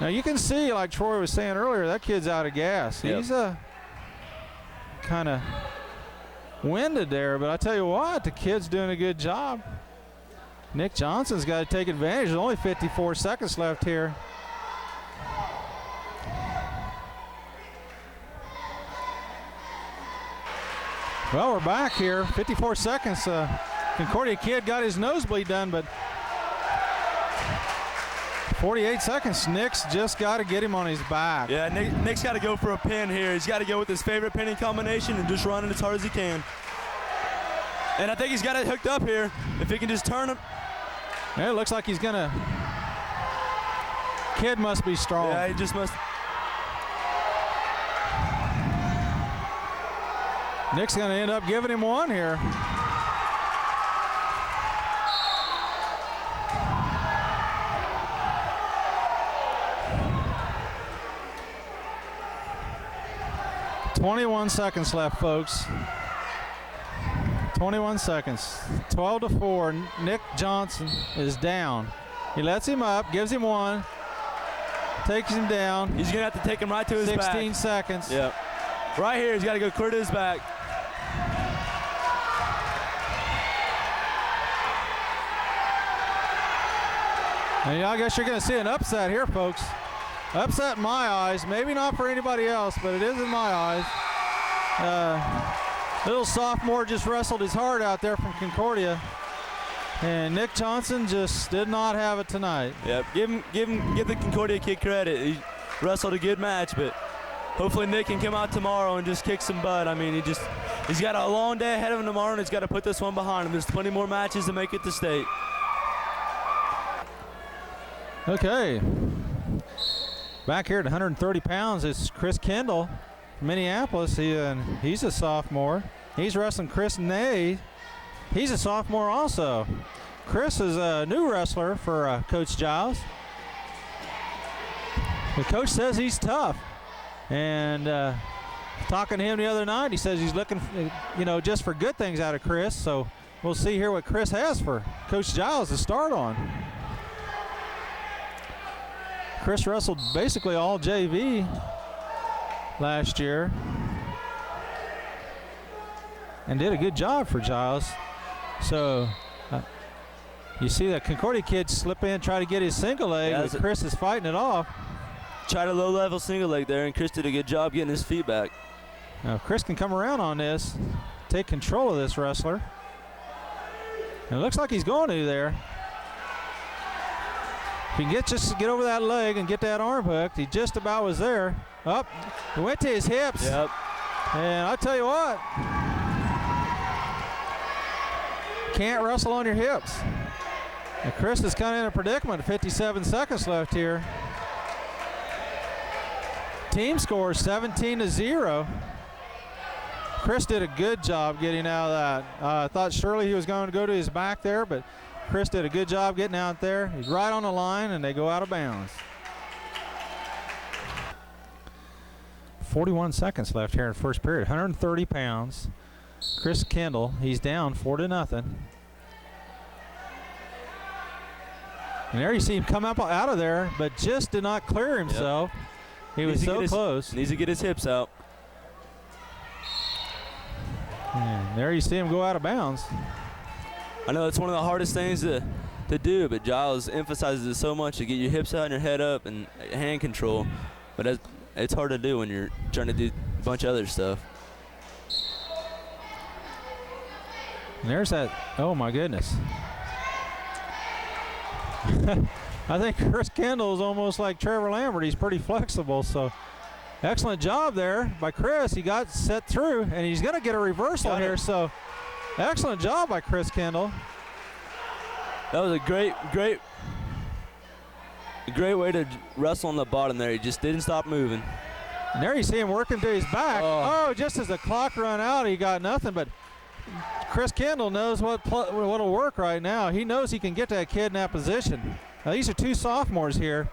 Now you can see, like Troy was saying earlier, that kid's out of gas. Yep. He's kind of winded there, but I tell you what, the kid's doing a good job. Nick Johnson's got to take advantage. There's only 54 seconds left here. Well, we're back here. 54 seconds. Concordia kid got his nosebleed done, but 48 seconds. Nick's just got to get him on his back. Yeah, Nick's got to go for a pin here. He's got to go with his favorite pinning combination and just run it as hard as he can. And I think he's got it hooked up here. If he can just turn him. Yeah, it looks like he's going to. Kid must be strong. Yeah, he just must. Nick's going to end up giving him 1 here. 21 seconds left, folks. 21 seconds. 12-4. Nick Johnson is down. He lets him up, gives him one, takes him down. He's going to have to take him right to his back. 16 seconds. Yep. Right here, he's got to go clear to his back. And I guess you're going to see an upset here, folks. Upset in my eyes. Maybe not for anybody else, but it is in my eyes. Little sophomore just wrestled his heart out there from Concordia. And Nick Johnson just did not have it tonight. Yep, give the Concordia kid credit. He wrestled a good match, but hopefully Nick can come out tomorrow and just kick some butt. I mean, he's got a long day ahead of him tomorrow, and he's got to put this one behind him. There's plenty more matches to make it to state. Okay. Back here at 130 pounds is Chris Kendall from Minneapolis. He's a sophomore. He's wrestling Chris Ney. He's a sophomore also. Chris is a new wrestler for Coach Giles. The coach says he's tough. And talking to him the other night, he says he's looking, just for good things out of Chris. So we'll see here what Chris has for Coach Giles to start on. Chris wrestled basically all JV last year and did a good job for Giles. So you see that Concordia kid slip in, try to get his single leg, but Chris is fighting it off. Tried a low-level single leg there, and Chris did a good job getting his feet back. Now Chris can come around on this, take control of this wrestler. And it looks like he's going to there. If he can just get over that leg and get that arm hooked, he just about was there. Up, he went to his hips. Yep. And I tell you what, can't wrestle on your hips. And Chris is kind of in a predicament. 57 seconds left here. Team score 17-0. Chris did a good job getting out of that. I thought surely he was going to go to his back there, but Chris did a good job getting out there. He's right on the line, and they go out of bounds. 41 seconds left here in the first period. 130 pounds. Chris Kendall, he's down 4-0. And there you see him come up out of there, but just did not clear himself. Yep. He was so close. Needs to get his hips out. And there you see him go out of bounds. I know it's one of the hardest things to do, but Giles emphasizes it so much to get your hips out and your head up and hand control. But it's hard to do when you're trying to do a bunch of other stuff. And there's that, oh my goodness. I think Chris Kendall is almost like Trevor Lambert. He's pretty flexible, so excellent job there by Chris. He got set through, and he's going to get a reversal here, so excellent job by Chris Kendall. That was a great way to wrestle on the bottom there. He just didn't stop moving. And there you see him working to his back. Oh, just as the clock ran out, he got nothing, but Chris Kendall knows what'll work right now. He knows he can get that kid in that position. Now, these are two sophomores here,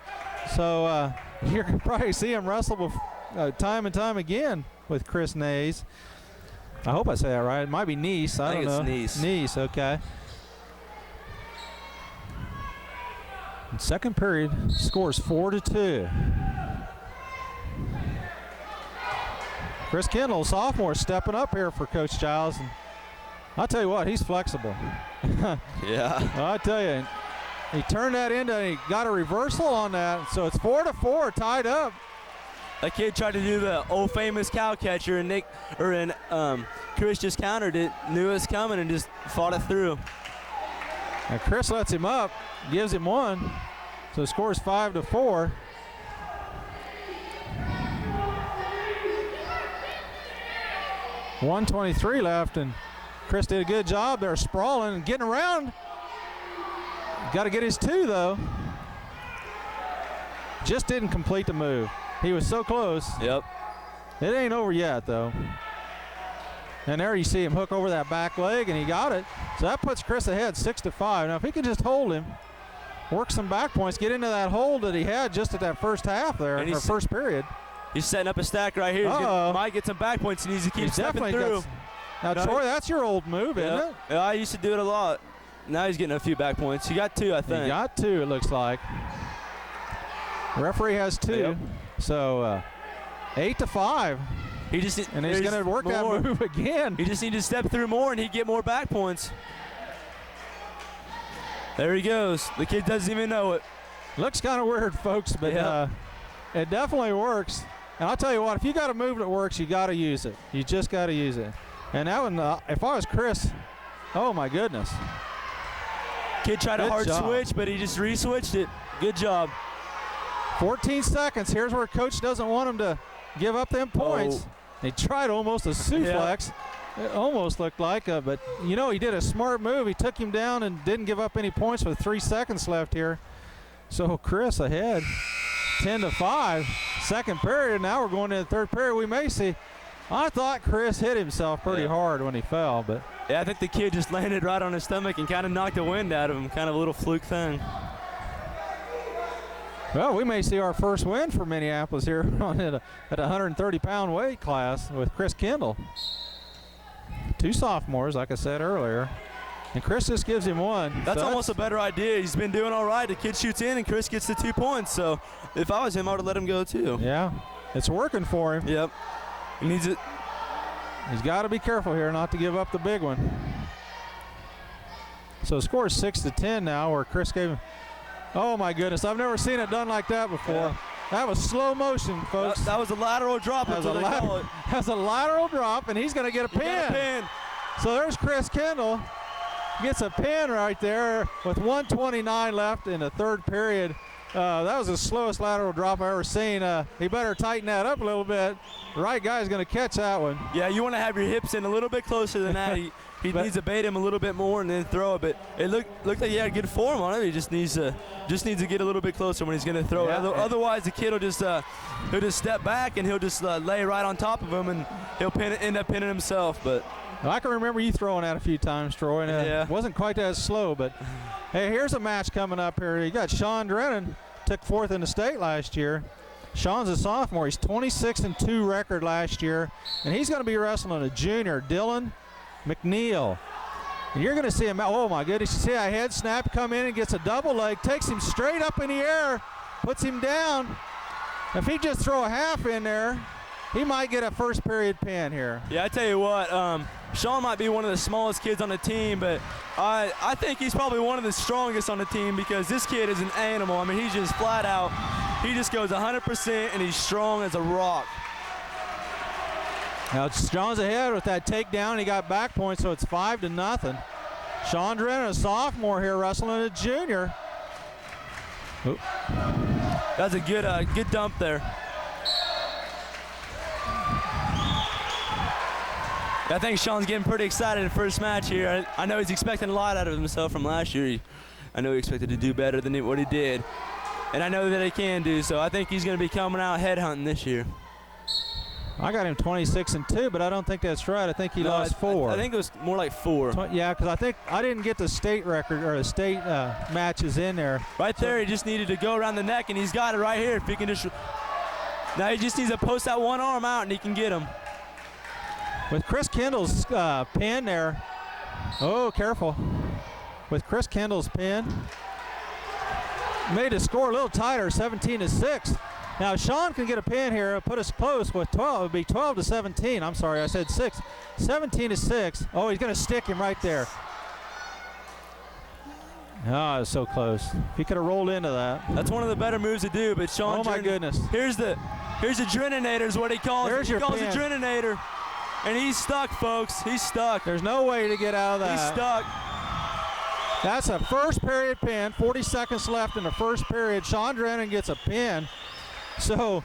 so you're going to probably see him wrestle time and time again with Chris Nays. I hope I say that right. It might be Nice. I don't know. I think it's Nice. Nice, okay. And second period, scores 4-2. Chris Kendall, sophomore, stepping up here for Coach Giles. And I'll tell you what, he's flexible. Yeah. I tell you, he turned that into, he got a reversal on that. So it's 4-4, tied up. That kid tried to do the old famous cow catcher, and Chris just countered it, knew it was coming, and just fought it through. And Chris lets him up, gives him one, so the score is 5-4. .123 left, and Chris did a good job there, sprawling and getting around. Got to get his two, though. Just didn't complete the move. He was so close. Yep. It ain't over yet, though. And there you see him hook over that back leg, and he got it. So that puts Chris ahead 6-5. Now, if he can just hold him, work some back points, get into that hold that he had just at that first half there, or first period. He's setting up a stack right here. Might get some back points. He needs to keep stepping through. Now, Troy, that's your old move, isn't it? Yeah, I used to do it a lot. Now he's getting a few back points. He got 2, I think. He got 2, it looks like. Referee has 2. Yep. So 8-5. And he's going to work that move again. He just needs to step through more, and he'd get more back points. There he goes. The kid doesn't even know it. Looks kind of weird, folks, but it definitely works. And I'll tell you what, if you got a move that works, you got to use it. You just got to use it. And that one, if I was Chris, oh my goodness. Kid tried a hard switch, but he just re-switched it. Good job. 14 seconds. Here's where coach doesn't want him to give up them points. He tried almost a suplex. It almost looked like but you know, he did a smart move. He took him down and didn't give up any points with 3 seconds left here. So Chris ahead, 10-5. Second period. Now we're going into the third period. We may see. I thought Chris hit himself pretty hard when he fell, but yeah, I think the kid just landed right on his stomach and kind of knocked the wind out of him. Kind of a little fluke thing. Well, we may see our first win for Minneapolis here at a 130-pound weight class with Chris Kendall. 2 sophomores, like I said earlier. And Chris just gives him 1. That's almost a better idea. He's been doing all right. The kid shoots in, and Chris gets the 2 points. So if I was him, I would have let him go too. Yeah, it's working for him. Yep. He needs it. He's got to be careful here not to give up the big one. So the score is 6-10 now, where Chris gave him. Oh my goodness, I've never seen it done like that before. Yeah. That was slow motion, folks. That was a lateral drop. That's what they call it. That's a lateral drop, and he's going to get a pin. So there's Chris Kendall. Gets a pin right there with 1:29 left in the third period. That was the slowest lateral drop I've ever seen. He better tighten that up a little bit. The right guy's going to catch that one. Yeah, you want to have your hips in a little bit closer than that. He needs to bait him a little bit more and then throw it. But it looked like he had good form on it. He just needs to get a little bit closer when he's going to throw it. Otherwise, the kid will just step back and he'll just lay right on top of him, and he'll end up pinning himself. But I can remember you throwing that a few times, Troy, and it wasn't quite as slow. But hey, here's a match coming up here. You got Sean Drennan, took 4th in the state last year. Sean's a sophomore. He's 26-2 record last year, and he's going to be wrestling a junior, Dylan McNeil. And you're going to see him. Oh my goodness! You see a head snap come in and gets a double leg, takes him straight up in the air, puts him down. If he just throw a half in there, he might get a first period pin here. Yeah, I tell you what, Sean might be one of the smallest kids on the team, but I think he's probably one of the strongest on the team, because this kid is an animal. I mean, he's just flat out. He just goes 100%, and he's strong as a rock. Now Sean's ahead with that takedown. He got back points, so it's 5-0. Sean Drennan, a sophomore here, wrestling a junior. Oop. That's a good dump there. I think Sean's getting pretty excited in the first match here. I know he's expecting a lot out of himself from last year. I know he expected to do better than what he did. And I know that he can do, so I think he's going to be coming out headhunting this year. I got him 26-2, but I don't think that's right. I think he lost 4. I think it was more like 4. Yeah, because I think I didn't get the state record or the state matches in there. Right there, he just needed to go around the neck, and he's got it right here. If he can just, now he just needs to post that one arm out, and he can get him. With Chris Kendall's pin there. Oh, careful. With Chris Kendall's pin, made the score a little tighter, 17-6. Now Sean can get a pin here, put us close with 12. It would be 12-17. I'm sorry, I said 6. 17-6. Oh, he's going to stick him right there. Oh, it was so close. If he could have rolled into that. That's one of the better moves to do, but Sean. Oh my goodness. Here's the Dreninator is what he calls it. He calls it Dreninator. And he's stuck, folks. He's stuck. There's no way to get out of that. He's stuck. That's a first period pin. 40 seconds left in the first period. Sean Drennan gets a pin. So,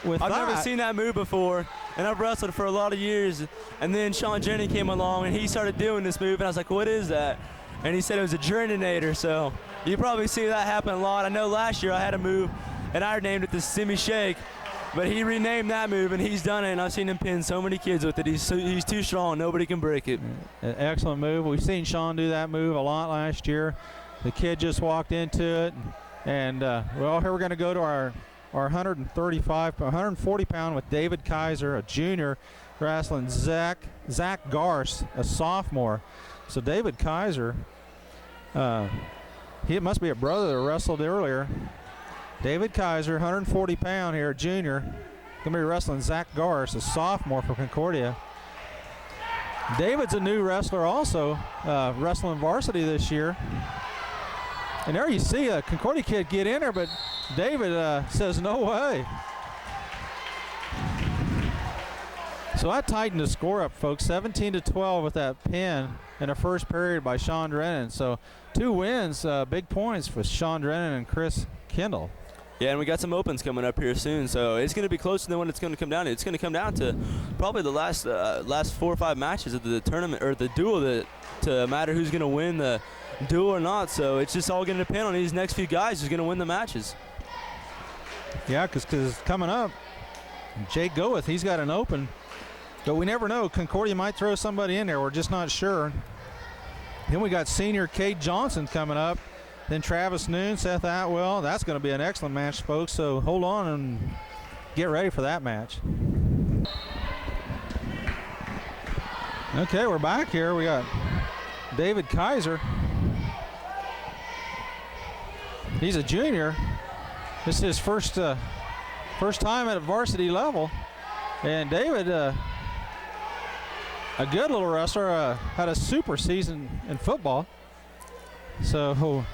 I've never seen that move before, and I've wrestled for a lot of years. And then Sean Drennan came along, and he started doing this move, and I was like, what is that? And he said it was a Dreninator. So you probably see that happen a lot. I know last year I had a move, and I named it the Simi Shake. But he renamed that move, and he's done it, and I've seen him pin so many kids with it. He's too strong. Nobody can break it. An excellent move. We've seen Sean do that move a lot last year. The kid just walked into it. And, well, here we're going to go to our or 140 pound with David Kaiser, a junior, wrestling Zach Garst, a sophomore. So David Kaiser, he must be a brother that wrestled earlier. David Kaiser, 140 pound here, junior, gonna be wrestling Zach Garst, a sophomore for Concordia. David's a new wrestler also, wrestling varsity this year. And there you see a Concordia kid get in there, but David says no way. So that tightened the score up, folks. 17-12 with that pin in the first period by Sean Drennan. So 2 wins, big points for Sean Drennan and Chris Kendall. Yeah, and we got some opens coming up here soon, so it's going to be closer than what it's going to come down to. It's going to come down to probably the last 4 or 5 matches of the tournament, or the duel, to matter who's going to win the duel or not. So it's just all going to depend on these next few guys who's going to win the matches. Yeah, because coming up, Jake Goeth, he's got an open. But we never know. Concordia might throw somebody in there. We're just not sure. Then we got senior Cade Johnson coming up. Then Travis Noon, Seth Atwell. That's going to be an excellent match, folks. So hold on and get ready for that match. Okay, we're back here. We got David Kaiser. He's a junior. This is his first time at a varsity level. And David, a good little wrestler, had a super season in football. So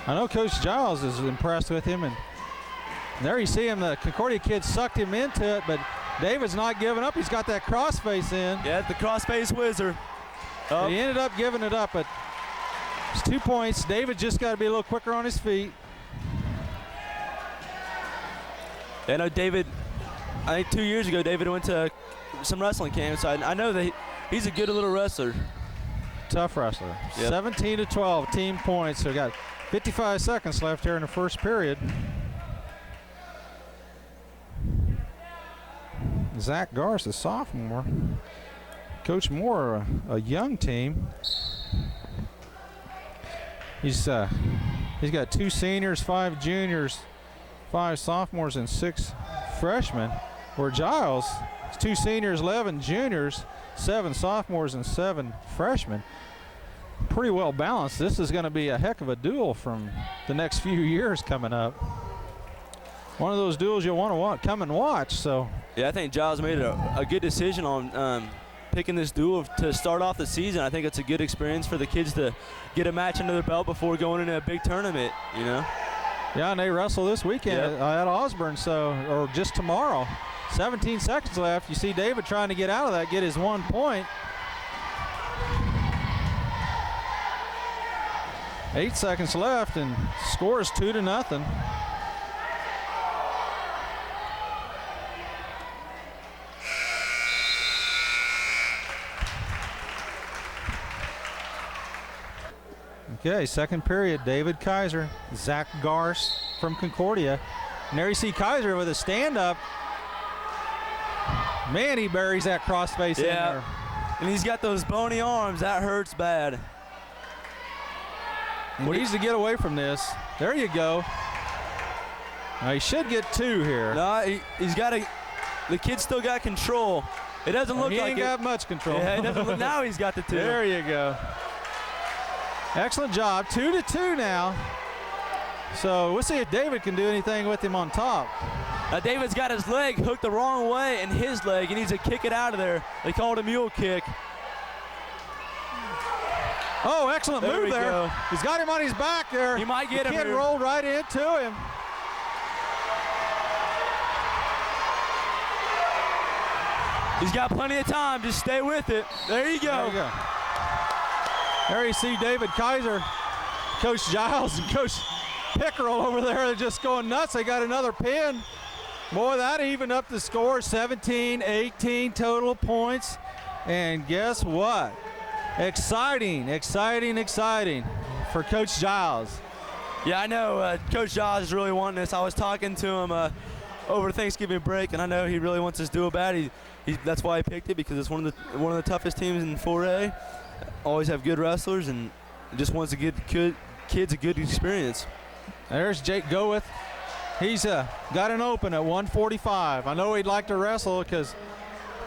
I know Coach Giles is impressed with him. And there you see him, the Concordia kid sucked him into it, but David's not giving up. He's got that crossface in. Yeah, the crossface wizard. Oh. He ended up giving it up, but it's 2 points. David just got to be a little quicker on his feet. I know David, I think 2 years ago, David went to some wrestling camps. I know that he's a good little wrestler. Tough wrestler. Yep. 17-12, team points. So we got 55 seconds left here in the first period. Zach Garst, a sophomore. Coach Moore, a young team. He's got 2 seniors, 5 juniors, 5 sophomores, and 6 freshmen. Where Giles, 2 seniors, 11 juniors, 7 sophomores, and 7 freshmen. Pretty well balanced. This is going to be a heck of a duel from the next few years coming up. One of those duels you'll want to come and watch. So yeah, I think Giles made a good decision on picking this duel to start off the season. I think it's a good experience for the kids to get a match under their belt before going into a big tournament, you know? Yeah, and they wrestle this weekend at Osborne, or just tomorrow. 17 seconds left. You see David trying to get out of that, get his 1 point. 8 seconds left, and score is 2-0. Okay, second period. David Kaiser, Zach Garst from Concordia. And there you see Kaiser with a stand-up. Man, he buries that crossface in there. And he's got those bony arms. That hurts bad. He needs to get away from this. There you go. Now he should get 2 here. No, he's got a. The kid still got control. It doesn't look like he ain't got much control. Yeah, it doesn't look. Now he's got the 2. There you go. Excellent job. 2-2 now. So we'll see if David can do anything with him on top. Now David's got his leg hooked the wrong way, and his leg. He needs to kick it out of there. They call it a mule kick. Oh, excellent move there. Go. He's got him on his back there. He might get him. The kid rolled right into him. He's got plenty of time. Just stay with it. There you go. There you go. There you see David Kaiser, Coach Giles, and Coach Pickerel over there. They're just going nuts. They got another pin. Boy, that evened up the score. 17-18 total points. And guess what? Exciting for Coach Giles. Yeah, I know Coach Giles is really wanting this. I was talking to him over Thanksgiving break, and I know he really wants this duel bad. That's why he picked it, because it's one of the toughest teams in 4A. Always have good wrestlers, and just wants to give kids a good experience. There's Jake Goeth. He's got an open at 145. I know he'd like to wrestle because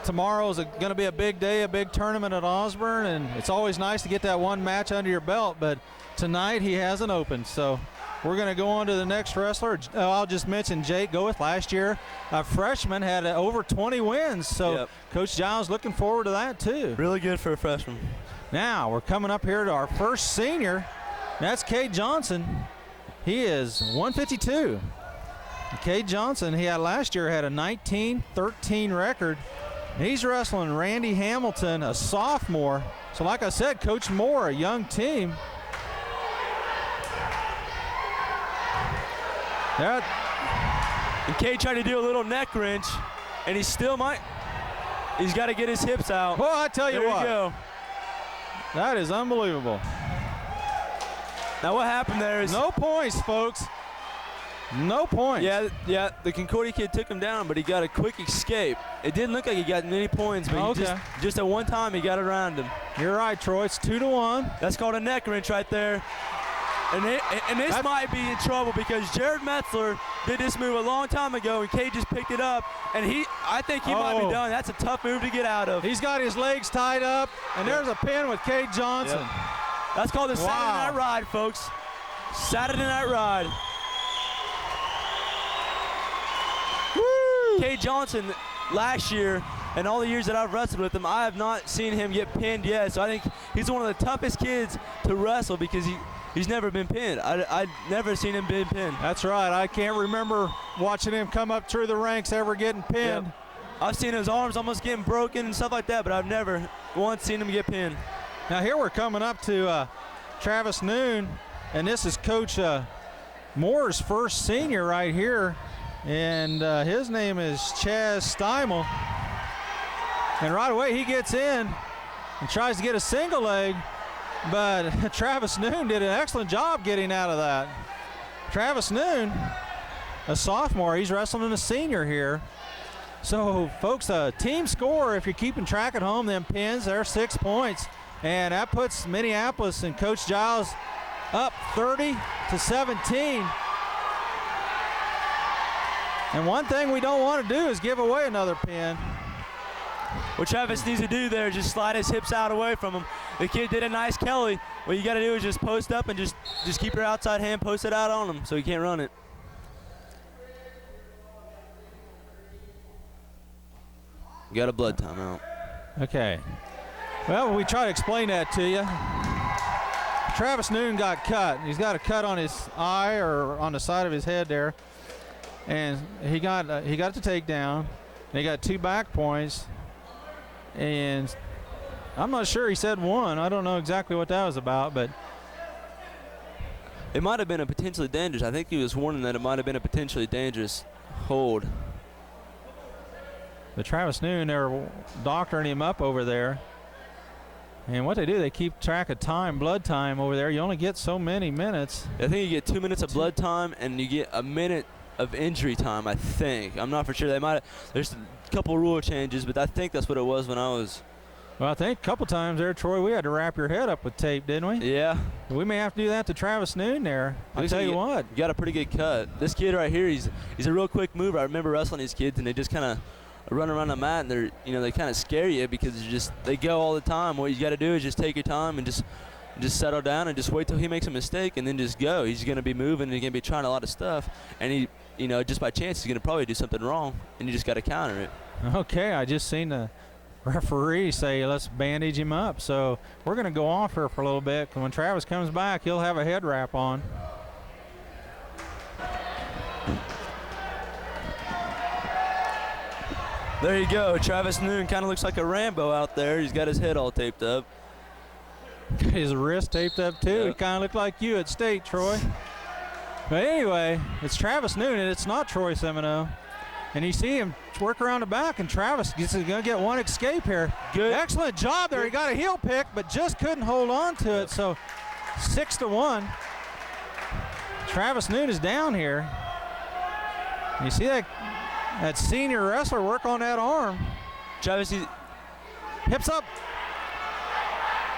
tomorrow's going to be a big day, a big tournament at Osborne, and it's always nice to get that one match under your belt, but tonight he has an open. So we're going to go on to the next wrestler. I'll just mention Jake Goeth. Last year, a freshman, had over 20 wins. So Coach Giles looking forward to that too. Really good for a freshman. Now we're coming up here to our first senior. That's Cade Johnson. He is 152. Cade Johnson, he had last year had a 19-13 record. He's wrestling Randy Hamilton, a sophomore. So like I said, Coach Moore, a young team. And Cade tried to do a little neck wrench, and he still might. He's got to get his hips out. Well, I tell you there what. You go. That is unbelievable. Now what happened there is no points, folks. No points. Yeah, the Concordia kid took him down, but he got a quick escape. It didn't look like he got many points, but just at one time he got around him. You're right, Troy. It's 2-1. That's called a neck wrench right there. And this might be in trouble because Jared Metzler did this move a long time ago, and Cade just picked it up, and I think he might be done. That's a tough move to get out of. He's got his legs tied up, and there's a pin with Cade Johnson. Yep. That's called the Saturday Night Ride, folks. Saturday Night Ride. Woo! Cade Johnson, last year, and all the years that I've wrestled with him, I have not seen him get pinned yet. So I think he's one of the toughest kids to wrestle because he's never been pinned. I've never seen him being pinned. That's right. I can't remember watching him come up through the ranks ever getting pinned. Yep. I've seen his arms almost getting broken and stuff like that, but I've never once seen him get pinned. Now here we're coming up to Travis Noon, and this is Coach Moore's first senior right here, and his name is Chaz Steimel. And right away he gets in and tries to get a single leg, but Travis Noon did an excellent job getting out of that. Travis Noon, a sophomore, he's wrestling a senior here. So folks, team score, if you're keeping track at home, them pins, they're 6 points. And that puts Minneapolis and Coach Giles up 30-17. And one thing we don't want to do is give away another pin. What Travis needs to do there is just slide his hips out away from him. The kid did a nice Kelly. What you got to do is just post up and just keep your outside hand posted out on him so he can't run it. You got a blood timeout. Okay. Well, we try to explain that to you. Travis Noon got cut. He's got a cut on his eye or on the side of his head there. And he got the takedown. And he got 2 back points. And I'm not sure, he said 1. I don't know exactly what that was about, but it might have been a potentially dangerous. I think he was warning that it might have been a potentially dangerous hold. But Travis Noon, they're doctoring him up over there. And what they do, they keep track of time, blood time over there. You only get so many minutes. I think you get 2 minutes of blood time, and you get a minute of injury time, I think. I'm not for sure. There's a couple rule changes, but I think that's what it was when I was. Well, I think a couple times there, Troy, we had to wrap your head up with tape, didn't we? Yeah. We may have to do that to Travis Noon there. I'll tell you what. You got a pretty good cut. This kid right here, he's a real quick mover. I remember wrestling these kids, and they just kind of run around the mat, and they kind of scare you because they go all the time. What you got to do is just take your time and just settle down and just wait till he makes a mistake and then just go. He's going to be moving and he's going to be trying a lot of stuff, and he, just by chance he's going to probably do something wrong, and you just got to counter it. Okay, I just seen the referee say let's bandage him up, so we're going to go off here for a little bit. When Travis comes back, he'll have a head wrap on. There you go. Travis Noon kind of looks like a Rambo out there. He's got his head all taped up. Got his wrist taped up too. Yep. He kind of looked like you at state, Troy. But anyway, it's Travis Noon, and it's not Troy Semino. And you see him work around the back, and Travis is going to get one escape here. Good. Excellent job there. He got a heel pick, but just couldn't hold on to it. So 6-1. Travis Noon is down here. You see that senior wrestler work on that arm. Travis, hips up.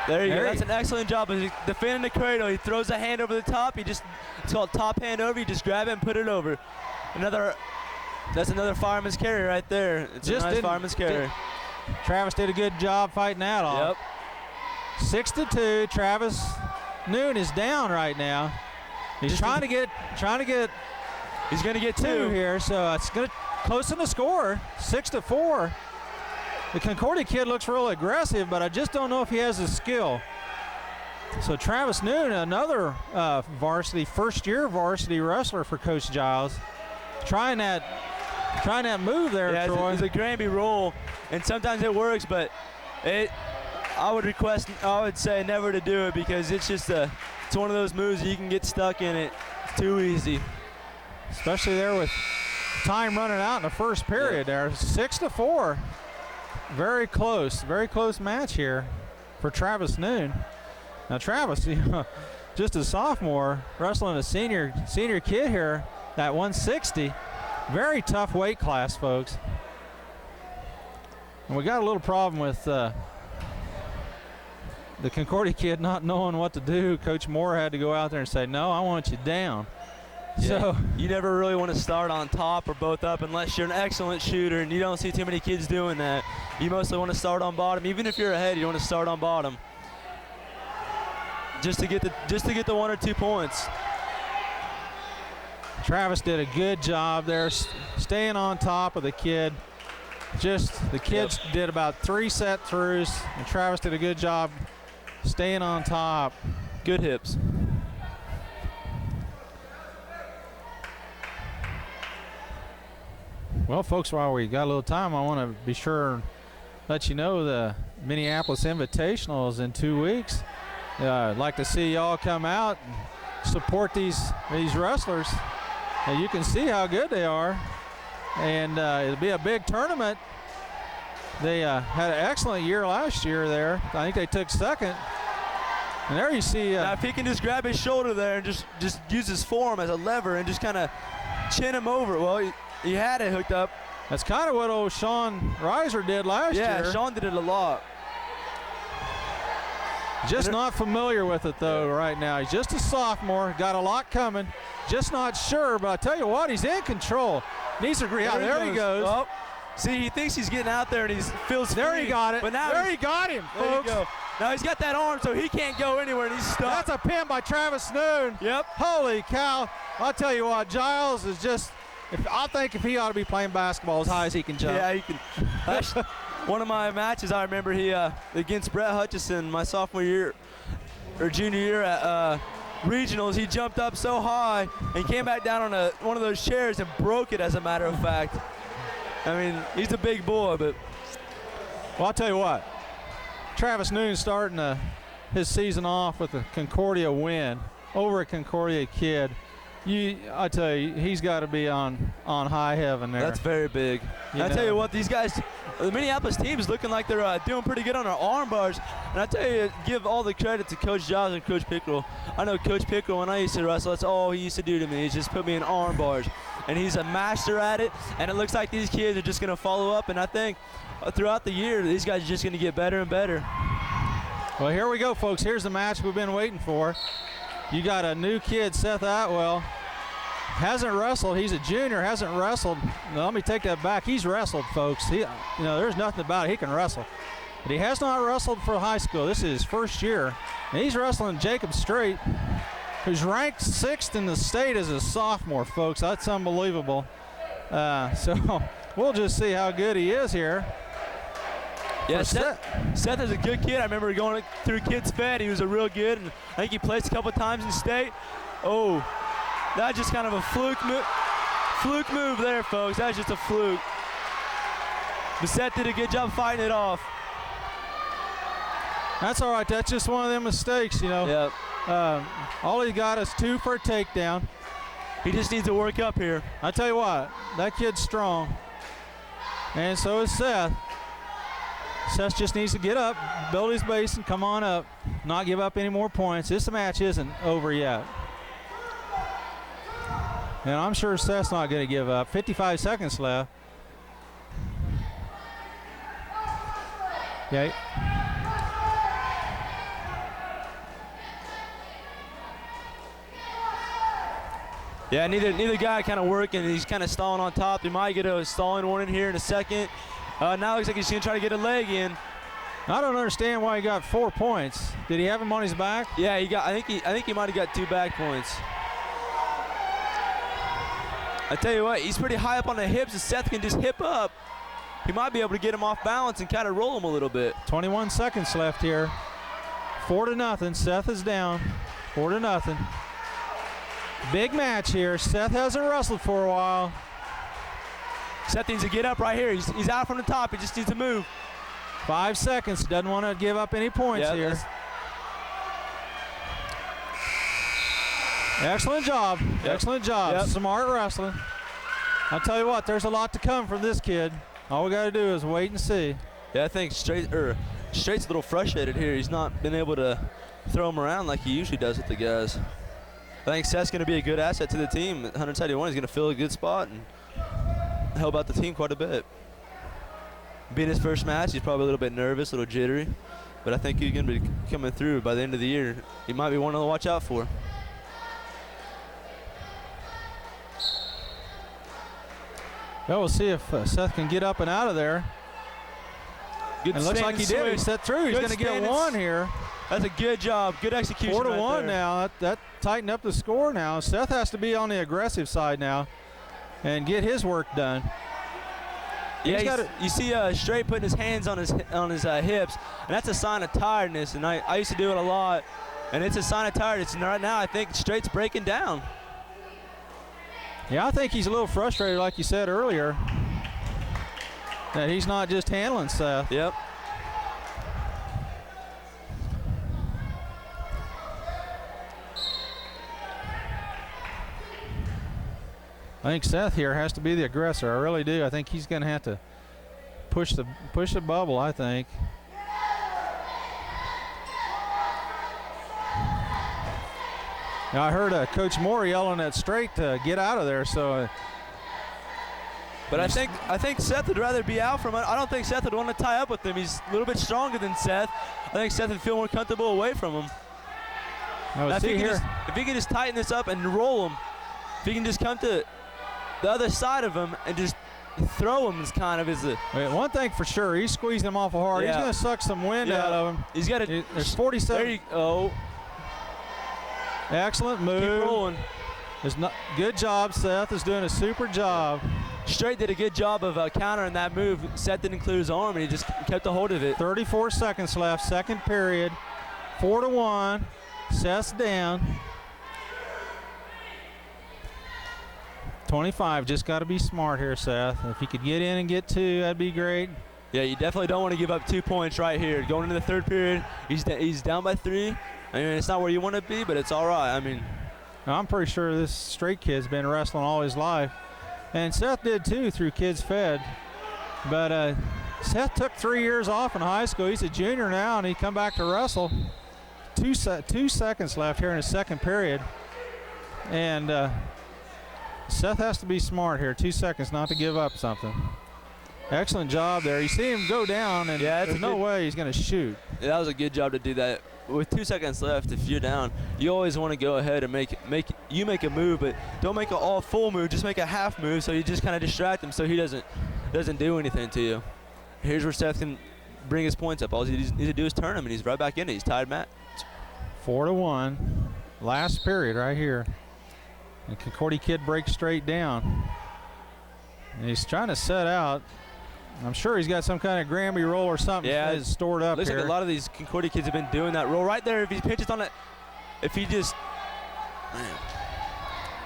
There you go. That's an excellent job. He's defending the cradle. He throws a hand over the top. It's called top hand over. You just grab it and put it over. That's another fireman's carry right there. It's just a nice fireman's carry. Travis did a good job fighting that off. Yep. 6-2. Travis Noon is down right now. He's trying to get. He's going to get two here, so it's going to close in the score. 6-4. The Concordia kid looks real aggressive, but I just don't know if he has the skill. So Travis Noon, another first-year varsity wrestler for Coach Giles, trying that move there, Troy. It's a Granby roll, and sometimes it works, but I would say never to do it because it's one of those moves you can get stuck in it. It's too easy. Especially there with time running out in the first period there. 6-4. Very close match here for Travis Noon. Now Travis, just a sophomore, wrestling a senior kid here at 160. Very tough weight class, folks. And we got a little problem with the Concordia kid not knowing what to do. Coach Moore had to go out there and say, no, I want you down. Yeah, so you never really want to start on top or both up unless you're an excellent shooter, and you don't see too many kids doing that. You mostly want to start on bottom. Even if you're ahead, you want to start on bottom. Just to get the 1 or 2 points. Travis did a good job there staying on top of the kid. The kids did about 3 set throughs, and Travis did a good job staying on top. Good hips. Well, folks, while we got a little time, I want to be sure and let you know the Minneapolis Invitational is in 2 weeks. I'd like to see y'all come out and support these wrestlers. And you can see how good they are. And it'll be a big tournament. They had an excellent year last year there. I think they took second. And there you see. Now if he can just grab his shoulder there and just use his forearm as a lever and just kind of chin him over. Well, he had it hooked up. That's kind of what old Sean Reiser did last year. Yeah, Sean did it a lot. Just not familiar with it, though, right now. He's just a sophomore, got a lot coming. Just not sure, but I tell you what, he's in control. Needs to agree. There he goes. Oh, see, he thinks he's getting out there, and he feels there free. He got it. But now he got him, folks. There you go. Now he's got that arm, so he can't go anywhere, and he's stuck. That's a pin by Travis Noon. Yep. Holy cow. I'll tell you what, Giles is just, I think if he ought to be playing basketball as high as he can jump. Yeah, he can. One of my matches, I remember against Brett Hutchison, my sophomore year or junior year at regionals, he jumped up so high and came back down on one of those chairs and broke it, as a matter of fact. I mean, he's a big boy, but. Well, I'll tell you what. Travis Noon starting his season off with a Concordia win over a Concordia kid. I tell you, he's got to be on high heaven there. That's very big. I tell you what, these guys, the Minneapolis team is looking like they're doing pretty good on our arm bars. And I tell you, give all the credit to Coach Giles and Coach Pickerel. I know Coach Pickerel, when I used to wrestle, that's all he used to do to me. He just put me in arm bars. And he's a master at it. And it looks like these kids are just going to follow up. And I think throughout the year, these guys are just going to get better and better. Well, here we go, folks. Here's the match we've been waiting for. You got a new kid, Seth Atwell. Hasn't wrestled. He's a junior. Hasn't wrestled. Now, let me take that back. He's wrestled, folks. There's nothing about it. He can wrestle, but he has not wrestled for high school. This is his first year, and he's wrestling Jacob Strait, who's ranked 6th in the state as a sophomore, folks. That's unbelievable. So we'll just see how good he is here. Yeah, Seth is a good kid. I remember going through Kids Fed. He was a real good, and I think he placed a couple times in state. Oh. That's just kind of a fluke move there, folks. That's just a fluke. But Seth did a good job fighting it off. That's all right. That's just one of them mistakes, Yep. All he got is 2 for a takedown. He just needs to work up here. I tell you what, that kid's strong. And so is Seth. Seth just needs to get up, build his base, and come on up. Not give up any more points. This match isn't over yet. And I'm sure Seth's not going to give up. 55 seconds left. Okay. Yeah, neither guy kind of working. He's kind of stalling on top. He might get a stalling warning here in a second. Now looks like he's going to try to get a leg in. I don't understand why he got 4 points. Did he have him on his back? Yeah, he got. I think he might have got 2 back points. I tell you what, he's pretty high up on the hips, and Seth can just hip up. He might be able to get him off balance and kind of roll him a little bit. 21 seconds left here. 4-0. Seth is down. 4-0. Big match here. Seth hasn't wrestled for a while. Seth needs to get up right here. He's out from the top. He just needs to move. 5 seconds. Doesn't want to give up any points here. Excellent job. Yep. Excellent job. Yep. Smart wrestling. I'll tell you what, there's a lot to come from this kid. All we got to do is wait and see. Yeah, I think Straight's a little frustrated here. He's not been able to throw him around like he usually does with the guys. I think Seth's going to be a good asset to the team. At 171, he's going to fill a good spot and help out the team quite a bit. Being his first match, he's probably a little bit nervous, a little jittery, but I think he's going to be coming through by the end of the year. He might be one to watch out for. Well, we'll see if Seth can get up and out of there. Good and it looks like he did. He set through. He's going to get one here. That's a good job. Good execution. 4-1 right now. That tightened up the score now. Seth has to be on the aggressive side now and get his work done. Yeah, you see Straight putting his hands on his hips, and that's a sign of tiredness. And I used to do it a lot, and it's a sign of tiredness. And right now, I think Straight's breaking down. Yeah, I think he's a little frustrated, like you said earlier, that he's not just handling Seth. Yep. I think Seth here has to be the aggressor. I really do. I think he's going to have to push the bubble, I think. Now, I heard Coach Moore yelling at Straight to get out of there. So, but I think Seth would rather be out from it. I don't think Seth would want to tie up with him. He's a little bit stronger than Seth. I think Seth would feel more comfortable away from him. If he can just tighten this up and roll him, if he can just come to the other side of him and just throw him, is kind of one thing for sure, he's squeezing him awful hard. Yeah. He's going to suck some wind out of him. He's got to. There's 47. There you go. Excellent move. Keep rolling. Good job. Seth is doing a super job. Straight did a good job of countering that move. Seth didn't clear his arm, and he just kept a hold of it. 34 seconds left, second period. 4-1. Seth's down. 25. Just got to be smart here, Seth. If you could get in and get 2, that'd be great. Yeah, you definitely don't want to give up 2 points right here. Going into the third period, he's down by 3. I mean, it's not where you want to be, but it's all right. I mean, I'm pretty sure this Straight kid's been wrestling all his life. And Seth did too through Kids Fed. But Seth took 3 years off in high school. He's a junior now, and he come back to wrestle. 2 seconds left here in the second period. And Seth has to be smart here. 2 seconds not to give up something. Excellent job there. You see him go down, and there's no way he's going to shoot. Yeah, that was a good job to do that. With 2 seconds left, if you're down, you always want to go ahead and make a move, but don't make an all full move. Just make a half move, so you just kind of distract him, so he doesn't do anything to you. Here's where Seth can bring his points up. All he needs to do is turn him, and he's right back in it. He's tied match. 4-1, last period right here. And Concordia kid breaks Straight down. And he's trying to set out. I'm sure he's got some kind of Granby roll or something stored up looks here. Like a lot of these Concordia kids have been doing that roll right there. If he pitches on it, if he just,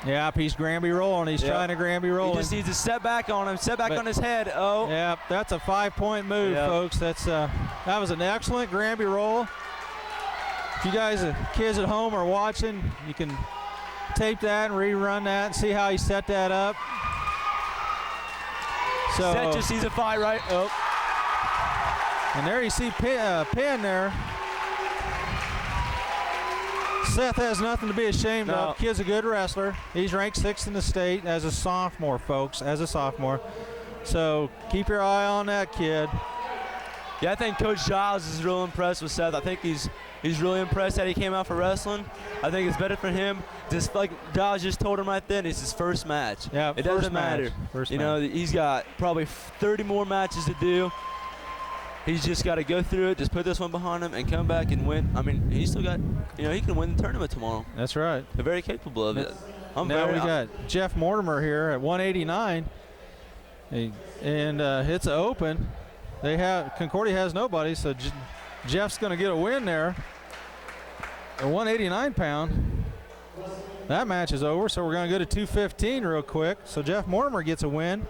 yeah, he's Granby rolling. He's trying to Granby roll. He just needs to set back on him, on his head. Oh. Yeah, that's a 5-point move, folks. That's that was an excellent Granby roll. If you guys, kids at home, are watching, you can tape that and rerun that and see how he set that up. So, Seth just sees a fight right. Oh. And there you see Penn there. Seth has nothing to be ashamed of. Kid's a good wrestler. He's ranked 6th in the state as a sophomore, folks, as a sophomore. So keep your eye on that kid. Yeah, I think Coach Giles is real impressed with Seth. I think he's He's really impressed that he came out for wrestling. I think it's better for him. Just like Giles just told him right then, it's his first match. Yeah, it doesn't matter. First you know, he's got probably 30 more matches to do. He's just got to go through it, just put this one behind him, and come back and win. I mean, he's still got, you know, he can win the tournament tomorrow. That's right. They're very capable of it. Now we got Jeff Mortimer here at 189, and it's open. Concordia has nobody, so Jeff's going to get a win there. At 189 pound. That match is over, so we're going to go to 215 real quick. So Jeff Mortimer gets a win.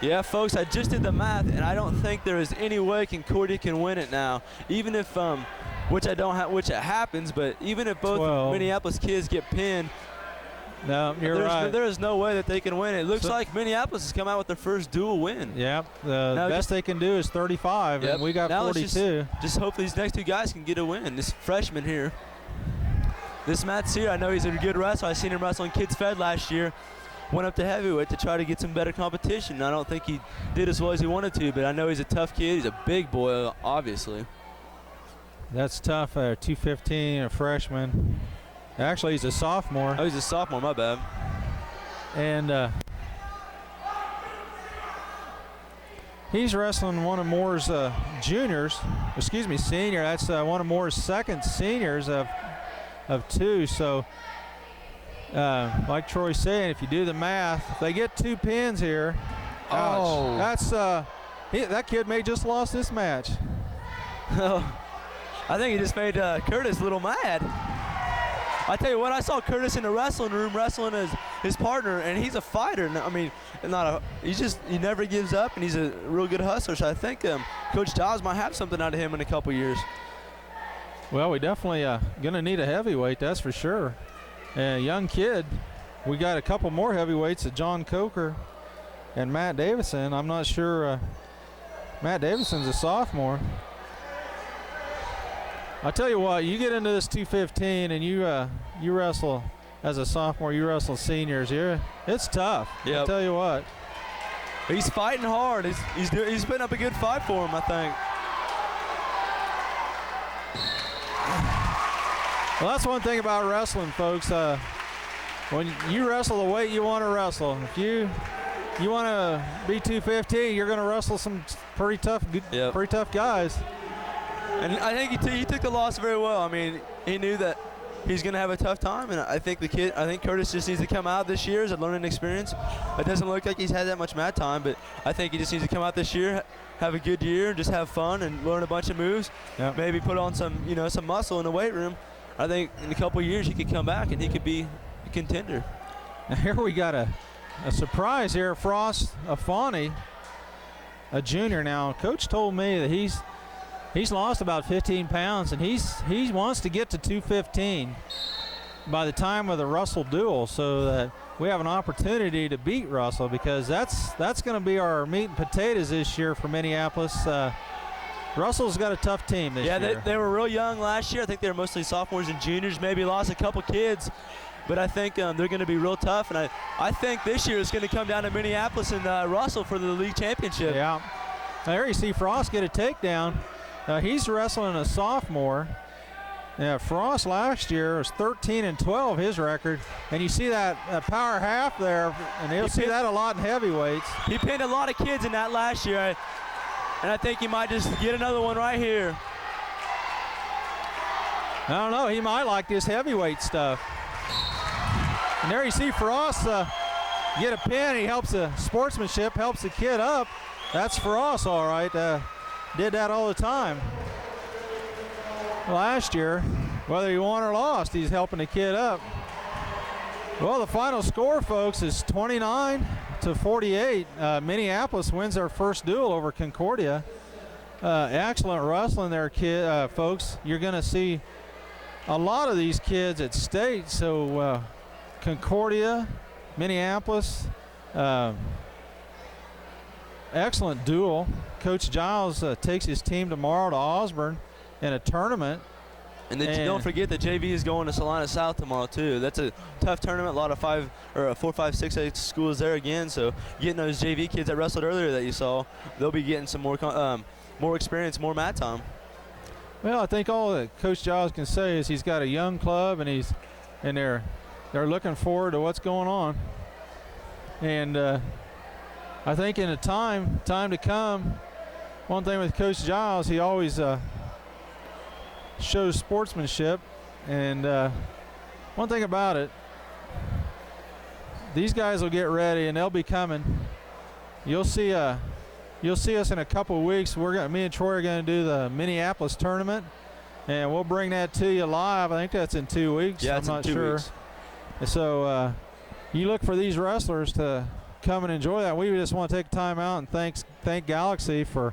Yeah, folks, I just did the math, and I don't think there is any way Concordia can win it now. Even if, which it happens, but even if both Minneapolis kids get pinned, no, you're right. There is no way that they can win. It looks like Minneapolis has come out with their first dual win. Yep. The best they can do is 35, and we got 42. Just hope these next two guys can get a win. This freshman here. This Matt Sear, I know he's a good wrestler. I seen him wrestle in Kids Fed last year. Went up to heavyweight to try to get some better competition. I don't think he did as well as he wanted to, but I know he's a tough kid. He's a big boy, obviously. That's tough. 215, a freshman. Actually, he's a sophomore. Oh, he's a sophomore. My bad. And he's wrestling one of Moore's senior. That's one of Moore's second seniors of two. So, like Troy's saying, if you do the math, if they get 2 pins here, ouch. That's that kid may just lost this match. I think he just made Curtis a little mad. I tell you what, I saw Curtis in the wrestling room wrestling as his partner, and he's a fighter. I mean, he never gives up, and he's a real good hustler. So I think Coach Dawes might have something out of him in a couple years. Well, we definitely gonna need a heavyweight, that's for sure. Young kid. We got a couple more heavyweights, John Coker and Matt Davison. I'm not sure. Matt Davison's a sophomore. I'll tell you what, you get into this 215 and you wrestle as a sophomore, you wrestle seniors here. It's tough. Yep. I'll tell you what. He's fighting hard. He's putting up a good fight for him, I think. Well, that's one thing about wrestling, folks. When you wrestle the weight you want to wrestle, if you want to be 215, you're going to wrestle some pretty tough guys. And I think he took the loss very well. I mean, he knew that he's going to have a tough time, and I think Curtis just needs to come out this year as a learning experience. It doesn't look like he's had that much mat time, but I think he just needs to come out this year, have a good year, just have fun and learn a bunch of moves. Yep. Maybe put on some muscle in the weight room. I think in a couple of years he could come back and he could be a contender. Now here we got a surprise here. Frost Afani, a junior now. Coach told me that he's lost about 15 pounds and he wants to get to 215 by the time of the Russell duel, so that we have an opportunity to beat Russell, because that's going to be our meat and potatoes this year for Minneapolis. Russell's got a tough team this year. Yeah, they were real young last year. I think they were mostly sophomores and juniors, maybe lost a couple kids. But I think they're going to be real tough. And I think this year it's going to come down to Minneapolis and Russell for the league championship. Yeah. There you see Frost get a takedown. He's wrestling a sophomore. Yeah, Frost last year was 13-12, his record. And you see that power half there, and you'll see that a lot in heavyweights. He pinned a lot of kids in that last year. And I think he might just get another one right here. I don't know. He might like this heavyweight stuff. And there you see Frost get a pin. He helps the sportsmanship, helps the kid up. That's Frost, all right. Did that all the time. Last year, whether he won or lost, he's helping the kid up. Well, the final score, folks, is 29-48. Minneapolis wins their first duel over Concordia. Excellent wrestling there, folks. You're going to see a lot of these kids at state. So Concordia, Minneapolis, excellent duel. Coach Giles takes his team tomorrow to Osborne in a tournament. And then don't forget that JV is going to Salina South tomorrow too. That's a tough tournament. A lot of 4, 5, 6, 8 schools there again. So getting those JV kids that wrestled earlier that you saw, they'll be getting some more experience, more mat time. Well, I think all that Coach Giles can say is he's got a young club, and they're looking forward to what's going on. And I think in the time to come, one thing with Coach Giles, he always shows sportsmanship. And one thing about it, these guys will get ready, and they'll be coming. You'll see us in a couple of weeks. Me and Troy are going to do the Minneapolis tournament, and we'll bring that to you live. I think that's in 2 weeks. Yeah, I'm not it's in 2 sure. weeks. So you look for these wrestlers to come and enjoy that. We just want to take time out and thank Galaxy for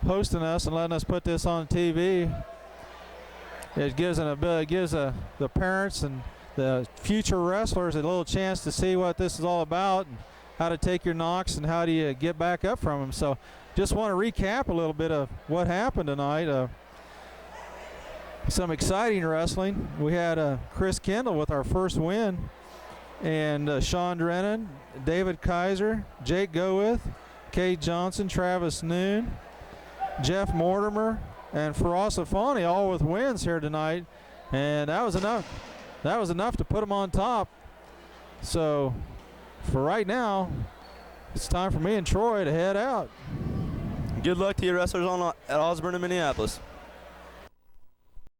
hosting us and letting us put this on TV. It gives the parents and the future wrestlers a little chance to see what this is all about and how to take your knocks and how do you get back up from them. So just want to recap a little bit of what happened tonight. Some exciting wrestling. We had Chris Kendall with our first win, and Sean Drennan, David Kaiser, Jake Goeth, Kate Johnson, Travis Noon, Jeff Mortimer, and Faraz Afani all with wins here tonight, and that was enough. That was enough to put them on top. So for right now, it's time for me and Troy to head out. Good luck to your wrestlers at Osborne and Minneapolis.